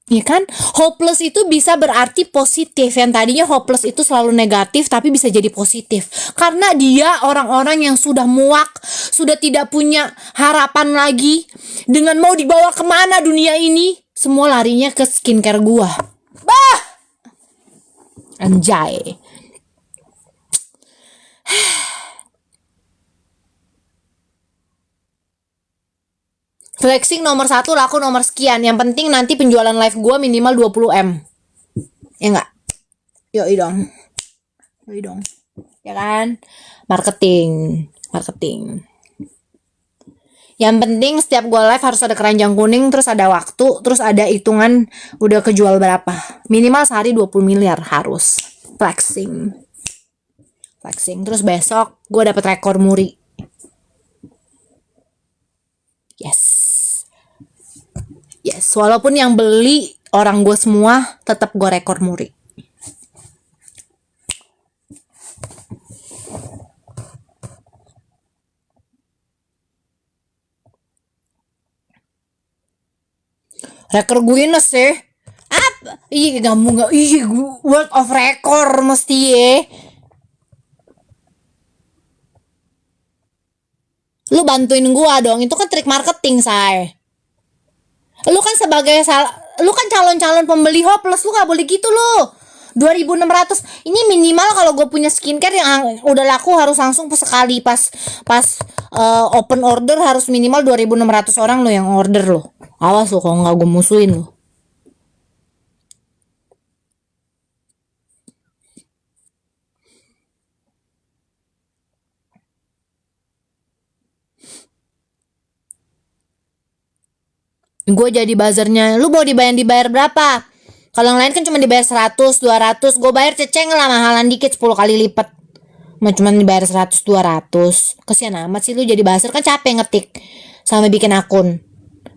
Ya kan? Hopeless itu bisa berarti positif. Yang tadinya hopeless itu selalu negatif, tapi bisa jadi positif. Karena dia orang-orang yang sudah muak, sudah tidak punya harapan lagi. Dengan mau dibawa kemana dunia ini, semua larinya ke skincare gua. Bah! Anjay. Flexing nomor 1, laku nomor sekian. Yang penting nanti penjualan live gue minimal 20M. Ya enggak? Yoi dong. Ya kan? Marketing. Yang penting setiap gue live harus ada keranjang kuning, terus ada waktu, terus ada hitungan udah kejual berapa. Minimal sehari 20 miliar harus. Flexing. Terus besok gue dapet rekor muri. Yes, walaupun yang beli orang gue semua, tetap gue rekor muri. Rekor Guinness ya. Apa? Iya gampang, iya World of Record mesti ya. Lu bantuin gua dong, itu kan trik marketing, say. Lu kan lu kan calon-calon pembeli hopeless, lu gak boleh gitu lu. 2.600 ini minimal. Kalau gue punya skincare yang udah laku harus langsung sekali pas open order harus minimal 2.600 orang lo yang order lo. Awas lo kalau nggak gue musuhin lo. Gue jadi buzzernya. Lu mau dibayar berapa? Kalau yang lain kan cuma dibayar 100, 200. Gue bayar ceceng lah, mahalan dikit 10 kali lipat. Cuma dibayar 100, 200. Kesian amat sih lu jadi buzzer, kan capek ngetik sama bikin akun.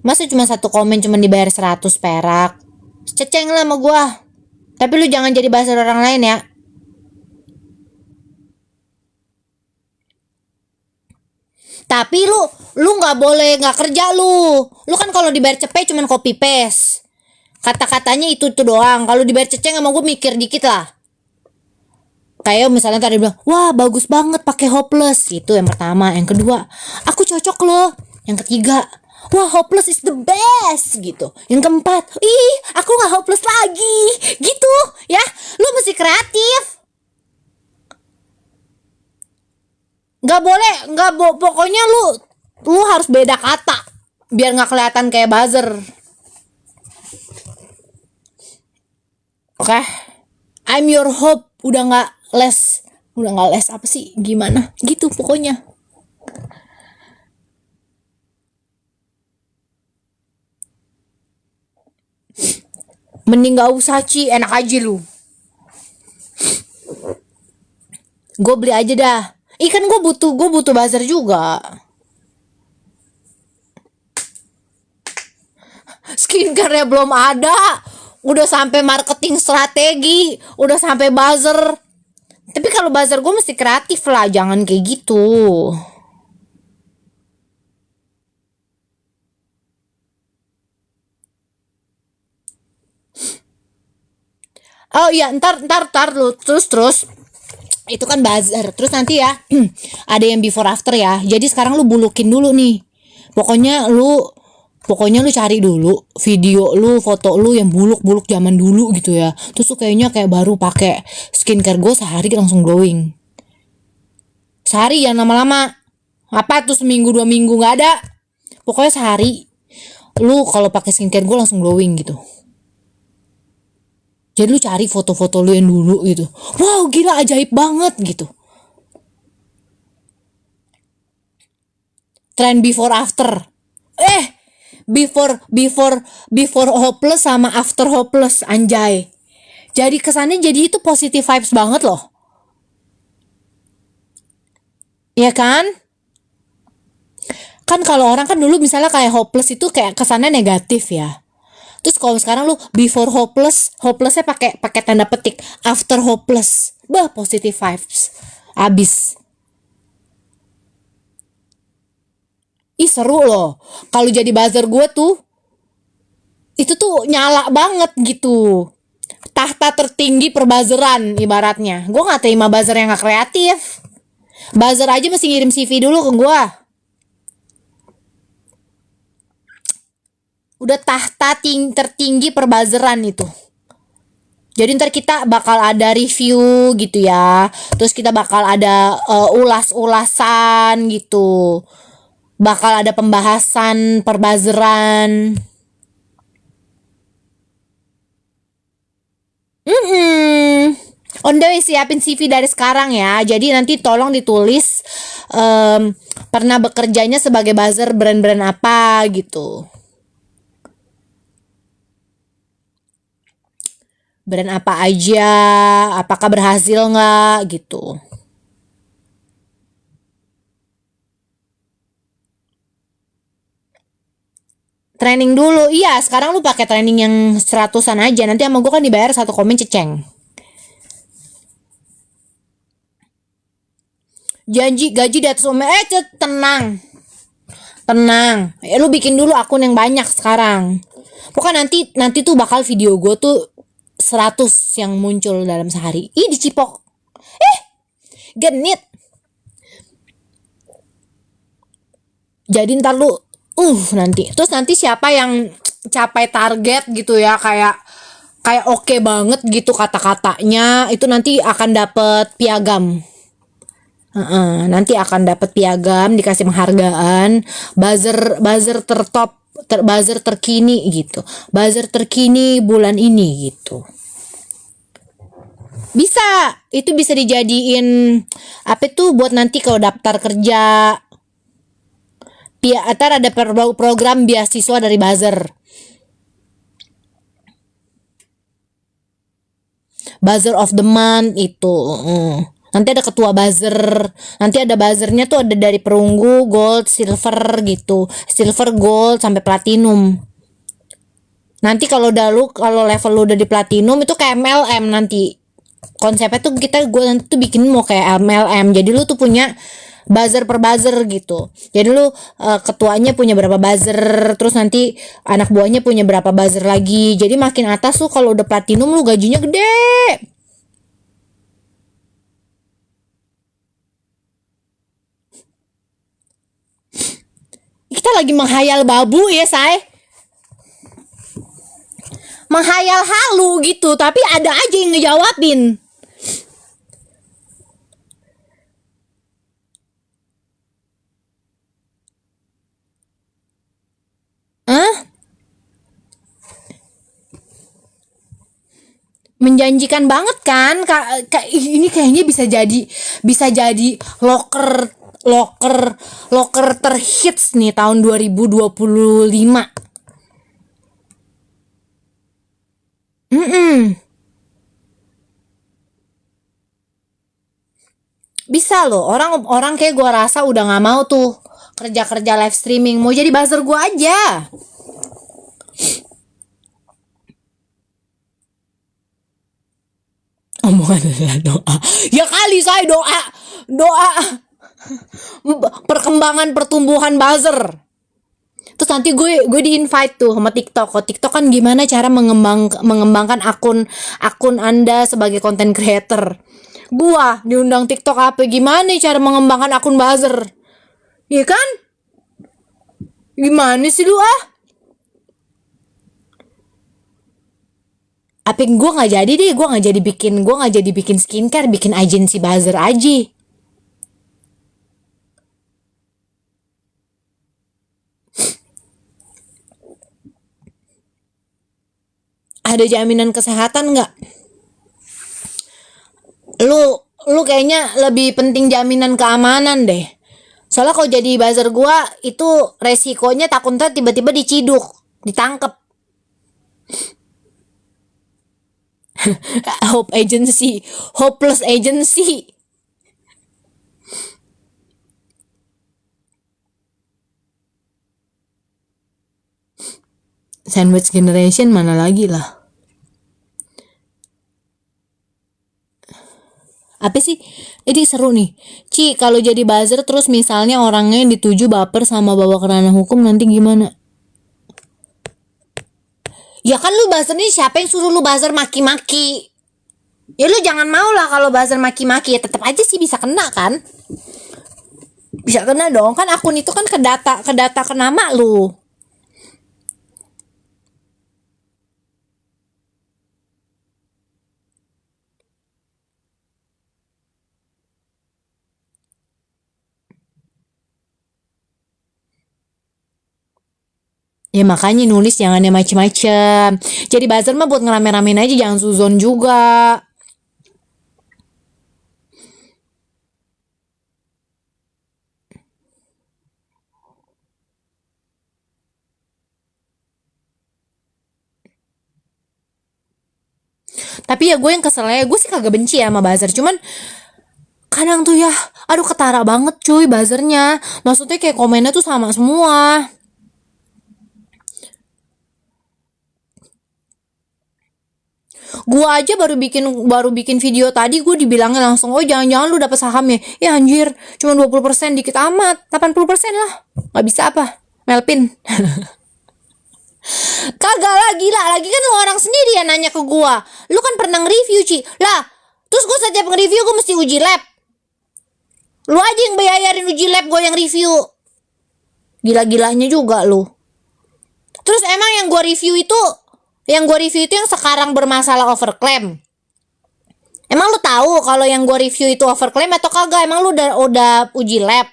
Masa cuma satu komen cuma dibayar 100 perak. Ceceng lah sama gue. Tapi lu jangan jadi buzzer orang lain ya. Tapi lu nggak boleh nggak kerja lu. Lu kan kalau dibayar cepet cuman copy paste. Kata-katanya itu doang. Kalau dibayar ceceng sama gue mikir dikit lah. Kayak misalnya tadi bilang, wah bagus banget pakai hopeless. Itu yang pertama. Yang kedua, aku cocok loh. Yang ketiga, wah hopeless is the best gitu. Yang keempat, ih aku nggak hopeless lagi. Gitu ya. Lu mesti kreatif. Pokoknya lu harus beda kata biar nggak kelihatan kayak buzzer. Oke, I'm your hope. Udah nggak les apa sih, gimana gitu pokoknya. Mending gak usah enak aja lu. Gue beli aja dah. Kan gue butuh buzzer juga. Skincare-nya belum ada. Udah sampai marketing strategi, udah sampai buzzer. Tapi kalau buzzer gue mesti kreatif lah, jangan kayak gitu. Oh iya, ntar lu terus itu kan buzzer. Terus nanti ya ada yang before after ya. Jadi sekarang lu bulukin dulu nih. Pokoknya lu cari dulu video lu, foto lu yang buluk zaman dulu gitu ya. Terus lu kayaknya kayak baru pakai skincare gue sehari langsung glowing. Sehari ya, lama-lama. Apa tuh seminggu 2 minggu nggak ada. Pokoknya sehari lu kalau pakai skincare gue langsung glowing gitu. Jadi lu cari foto-foto lu yang dulu gitu. Wow, gila ajaib banget gitu. Trend before after. Before hopeless sama after hopeless, anjay. Jadi kesannya jadi itu positive vibes banget loh. Ya kan? Kan kalau orang kan dulu misalnya kayak hopeless itu kayak kesannya negatif ya. Terus kalau sekarang lu before hopelessnya pakai tanda petik, after hopeless, positive vibes, abis. Ih seru loh, kalau jadi buzzer gue tuh, itu tuh nyala banget gitu, tahta tertinggi perbuzzeran ibaratnya. Gue nggak terima buzzer yang nggak kreatif. Buzzer aja mesti ngirim CV dulu ke gue. Udah tahta tertinggi perbuzzeran itu. Jadi ntar kita bakal ada review gitu ya. Terus kita bakal ada ulas-ulasan gitu. Bakal ada pembahasan perbuzzeran. On the way, siapin CV dari sekarang ya. Jadi nanti tolong ditulis pernah bekerjanya sebagai buzzer brand-brand apa gitu. Brand apa aja, apakah berhasil nggak gitu. Training dulu, iya sekarang lu pakai training yang 100-an aja. Nanti sama gue kan dibayar 1 komen ceceng. Janji gaji di atas tenang. Lu bikin dulu akun yang banyak sekarang. Pokoknya nanti tuh bakal video gue tuh 100 yang muncul dalam sehari. Ih dicipok. Genit. Jadi ntar lu nanti. Terus nanti siapa yang capai target gitu ya, kayak oke banget gitu kata-katanya, itu nanti akan dapet piagam. Nanti akan dapat piagam, dikasih penghargaan, buzzer tertop, buzzer terkini gitu, buzzer terkini bulan ini gitu. Itu bisa dijadiin apa tuh buat nanti kalau daftar kerja. Ntar ada program beasiswa dari buzzer. buzzer of the month itu. Nanti ada ketua buzzer, nanti ada buzzernya tuh ada dari perunggu, gold, silver gitu, silver, gold sampai platinum. Nanti kalau level lu udah di platinum itu kayak MLM nanti. Konsepnya tuh gue nanti tuh bikin mau kayak MLM. Jadi lu tuh punya buzzer per buzzer gitu. Jadi lu ketuanya punya berapa buzzer, terus nanti anak buahnya punya berapa buzzer lagi. Jadi makin atas tuh kalau udah platinum lu gajinya gede. Kita lagi menghayal babu ya, say. Menghayal halu gitu, tapi ada aja yang ngejawabin. Menjanjikan banget kan, ini kayaknya bisa jadi loker terhits nih tahun 2025. Bisa loh, orang kayak gue rasa udah nggak mau tuh kerja live streaming, mau jadi buzzer gue aja. Omongan adalah doa. Ya kali saya doa perkembangan pertumbuhan buzzer. Terus nanti gue di invite tuh sama TikTok. Kok TikTok kan gimana cara mengembangkan akun Anda sebagai content creator. Gua diundang TikTok apa gimana cara mengembangkan akun buzzer. Iya kan? Gimana sih lu ah? Apa gue nggak jadi deh, gue nggak jadi bikin skincare, bikin agensi buzzer aja. Ada jaminan kesehatan nggak? Lu kayaknya lebih penting jaminan keamanan deh. Soalnya kalau jadi buzzer gua itu resikonya takutnya tiba-tiba diciduk, ditangkep. Hopeless agency. Sandwich generation mana lagi lah. Apa sih? Ini seru nih. Ci, kalau jadi buzzer terus misalnya orangnya yang dituju baper sama bawa ke ranah hukum nanti gimana? Ya kan lu buzzer nih, siapa yang suruh lu buzzer maki-maki? Ya lu jangan mau lah kalau buzzer maki-maki, ya tetap aja sih bisa kena kan? Bisa kena dong, kan akun itu kan ke data ke nama lu. Ya makanya nulis jangan yang macem-macem. Jadi buzzer mah buat ngerame-ramein aja, jangan suzon juga. Tapi ya gue yang keselnya, gue sih kagak benci ya sama buzzer. Cuman kadang tuh ya, aduh ketara banget cuy buzzernya. Maksudnya kayak komennya tuh sama semua. Gua aja baru bikin video tadi, gue dibilangnya langsung, oh jangan-jangan lu dapet sahamnya. Ya anjir, cuma 20%, dikit amat. 80% lah, nggak bisa apa Melpin. Kagak lah, gila lagi kan lu orang sendiri yang nanya ke gua. Lu kan pernah nge-review Ci lah, terus gua setiap nge-review gua mesti uji lab. Lu aja yang bayarin uji lab, gua yang review. Gila-gilanya juga lu. Terus emang yang gua review itu yang sekarang bermasalah overclaim. Emang lu tahu kalau yang gua review itu overclaim atau kagak? Emang lu udah uji lab?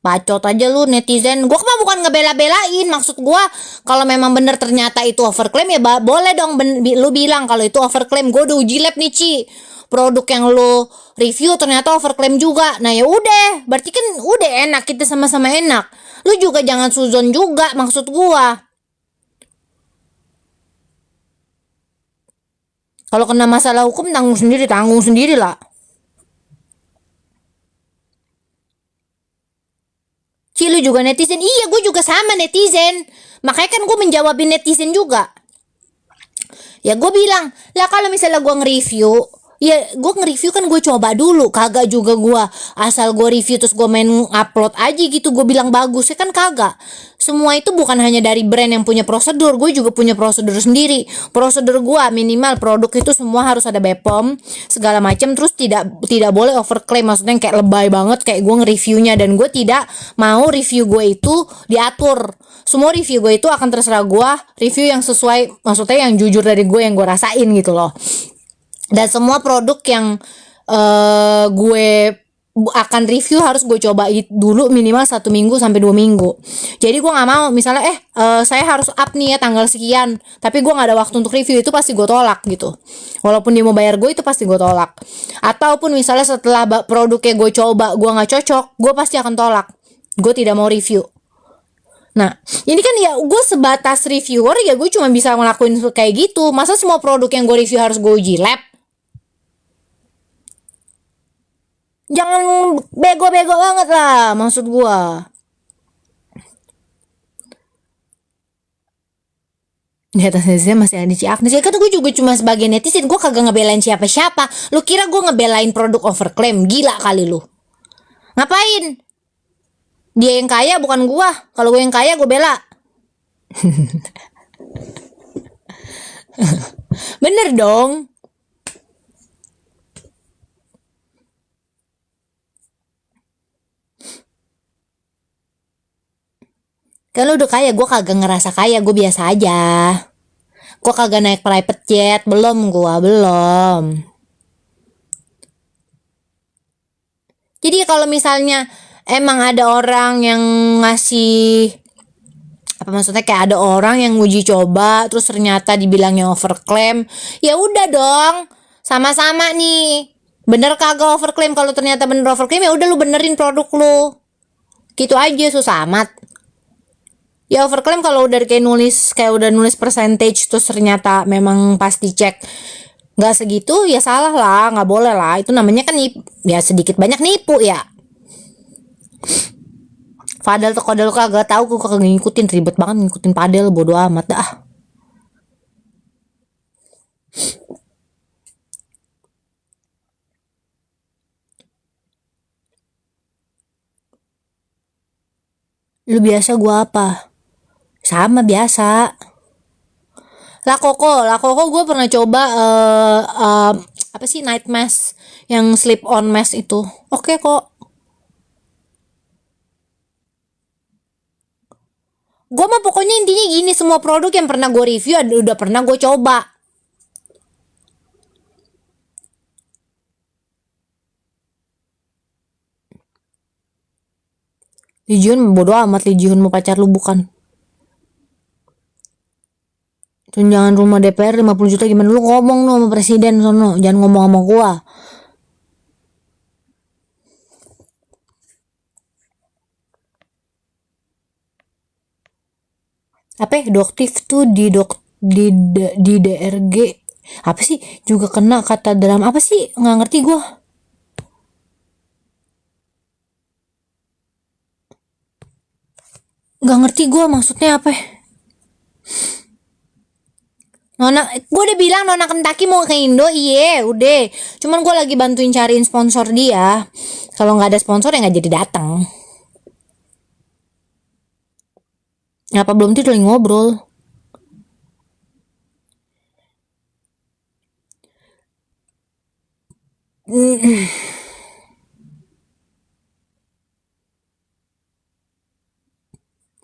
Bacot aja lu netizen. Gua mah bukan ngebela-belain, maksud gua kalau memang bener ternyata itu overclaim ya boleh dong lu bilang kalau itu overclaim. Gua udah uji lab nih Ci, produk yang lu review ternyata overclaim juga. Nah ya udah, berarti kan udah enak, kita sama-sama enak. Lu juga jangan suzon juga, maksud gua. Kalau kena masalah hukum tanggung sendiri lah. Ci, lu juga netizen? Iya, gue juga sama netizen. Makanya kan gue menjawabin netizen juga. Ya gue bilang, lah kalau misalnya gue nge-review, ya gue nge-review kan gue coba dulu, kagak juga gue asal gue review terus gue main upload aja gitu, gue bilang bagus, ya kan kagak. Semua itu bukan hanya dari brand yang punya prosedur, gue juga punya prosedur sendiri. Prosedur gue minimal produk itu semua harus ada BPOM segala macam, terus tidak boleh overclaim, maksudnya kayak lebay banget kayak gue nge-reviewnya, dan gue tidak mau review gue itu diatur. Semua review gue itu akan terserah gue review yang sesuai, maksudnya yang jujur dari gue, yang gue rasain gitu loh. Dan semua produk yang gue akan review harus gue cobain dulu minimal 1 minggu sampai 2 minggu. Jadi gue nggak mau misalnya saya harus up nih ya tanggal sekian, tapi gue nggak ada waktu untuk review, itu pasti gue tolak gitu. Walaupun dia mau bayar gue, itu pasti gue tolak. Ataupun misalnya setelah produknya gue coba gue nggak cocok, gue pasti akan tolak. Gue tidak mau review. Nah, ini kan ya gue sebatas reviewer, ya gue cuma bisa ngelakuin kayak gitu. Masa semua produk yang gue review harus gue uji lab? Jangan bego-bego banget lah, maksud gue. Di atas netizen masih ada Ci Agnes. Ya kan gue juga cuma sebagai netizen, gue kagak ngebelain siapa-siapa. Lu kira gue ngebelain produk overclaim? Gila kali lu. Ngapain? Dia yang kaya bukan gue. Kalau gue yang kaya gue bela. Bener dong. Kalau udah kaya, gue kagak ngerasa kaya, gue biasa aja. Gue kagak naik private jet, belum. Jadi kalau misalnya emang ada orang yang ngasih, apa maksudnya, kayak ada orang yang uji coba terus ternyata dibilangnya overclaim, ya udah dong, sama-sama nih. Bener kagak overclaim? Kalau ternyata bener overclaim, ya udah lu benerin produk lu. Gitu aja, susah amat. Ya overclaim kalau udah udah nulis percentage terus ternyata memang pas dicek nggak segitu, ya salah lah, nggak boleh lah. Itu namanya kan ya sedikit banyak nipu ya. Padahal tuh kodel kagak tahu, gue kagak ngikutin, ribet banget ngikutin padel, bodo amat dah. Lu biasa, gua apa? Sama biasa. Lah koko gue pernah coba apa sih, night mask yang slip on mask itu. Oke kok. Gue mah pokoknya intinya gini, semua produk yang pernah gue review udah pernah gue coba. Lee Jihun bodo amat, Lee Jihun mau pacar lu bukan. Tunjangan rumah DPR 50 juta gimana? Lu ngomong no sama presiden sono, jangan ngomong sama gua. Apa ya, doktif tuh di DRG. Apa sih? Juga kena kata drama apa sih? Nggak ngerti gua. Nggak ngerti gua maksudnya apa. Nona, gue udah bilang Nona Kentaki mau ke Indo, iye, udah. Cuman gue lagi bantuin cariin sponsor dia. Kalau nggak ada sponsor ya nggak jadi datang. Apa belum tidur lagi ngobrol?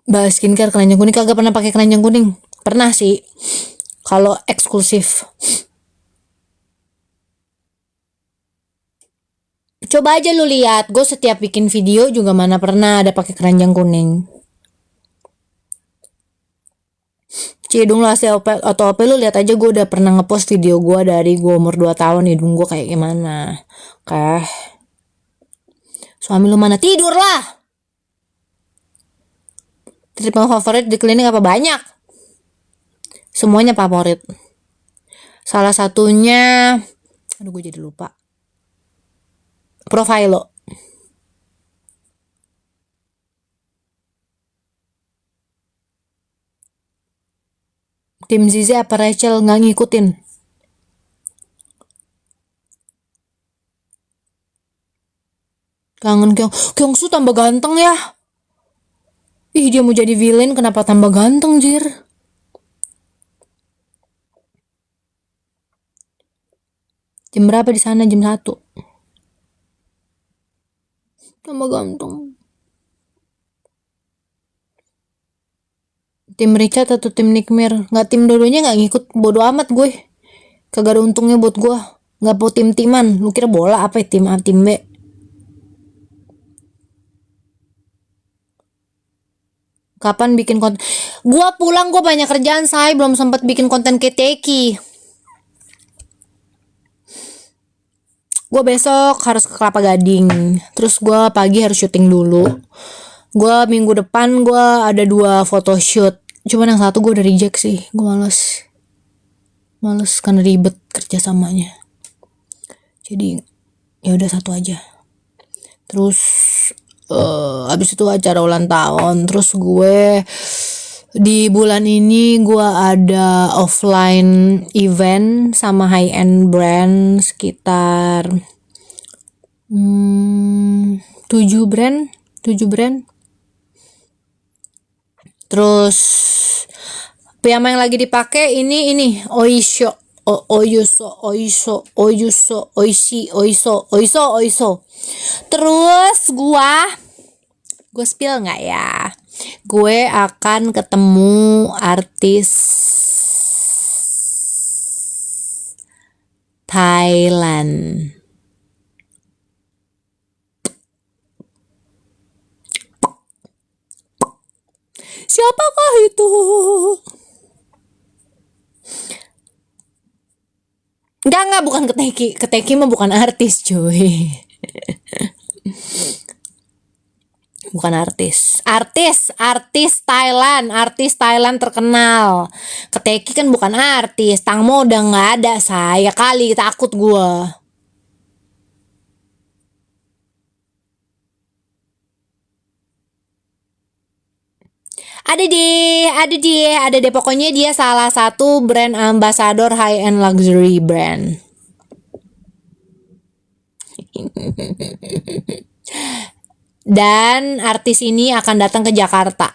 Bahas skincare keranjang kuning, kagak pernah pakai keranjang kuning. Pernah sih. Kalau eksklusif. Coba aja lu lihat, gue setiap bikin video juga mana pernah ada pakai keranjang kuning. Cidung lah atau apa, lu lihat aja, gue udah pernah ngepost video gue dari gue umur 2 tahun, hidung gue kayak gimana. Suami lu mana tidur lah. Treatment favorit di klinik apa? Banyak. Semuanya favorit. Salah satunya, aduh gue jadi lupa. Profilo. Tim Zizi apa Rachel nggak ngikutin? Kangen Kyungsu tambah ganteng ya. Ih, dia mau jadi villain kenapa tambah ganteng, jir? Jam berapa di sana? Jam 1. Tambah ganteng. Tim Richard atau tim Nikmir? Nggak, tim dua-duanya nggak ngikut. Bodo amat gue. Kagak ada untungnya buat gue. Nggak mau tim-timan. Lu kira bola apa ya? Tim A, tim B? Kapan bikin konten? Gua pulang, gue banyak kerjaan, saya belum sempat bikin konten keteki. Gue besok harus ke Kelapa Gading. Terus gue pagi harus syuting dulu. Gue minggu depan gue ada 2 photoshoot. Cuman yang satu gue udah reject sih. Gue males karena ribet kerjasamanya. Jadi ya udah satu aja. Terus abis itu acara ulang tahun. Terus gue di bulan ini gue ada offline event sama high end brand sekitar 7 brand. Terus piyama yang lagi dipakai ini Oiso. Terus gue spill nggak ya? Gue akan ketemu artis Thailand. Siapakah itu? Enggak, bukan Keteki. Keteki mah bukan artis, cuy. Bukan artis. Artis Thailand terkenal. Keteki kan bukan artis. Tangmo udah nggak ada, saya kali takut gua. Ada deh. Pokoknya dia salah satu brand ambassador high end luxury brand. Dan artis ini akan datang ke Jakarta.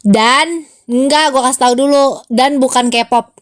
Dan enggak, gue kasih tahu dulu. Dan bukan K-pop.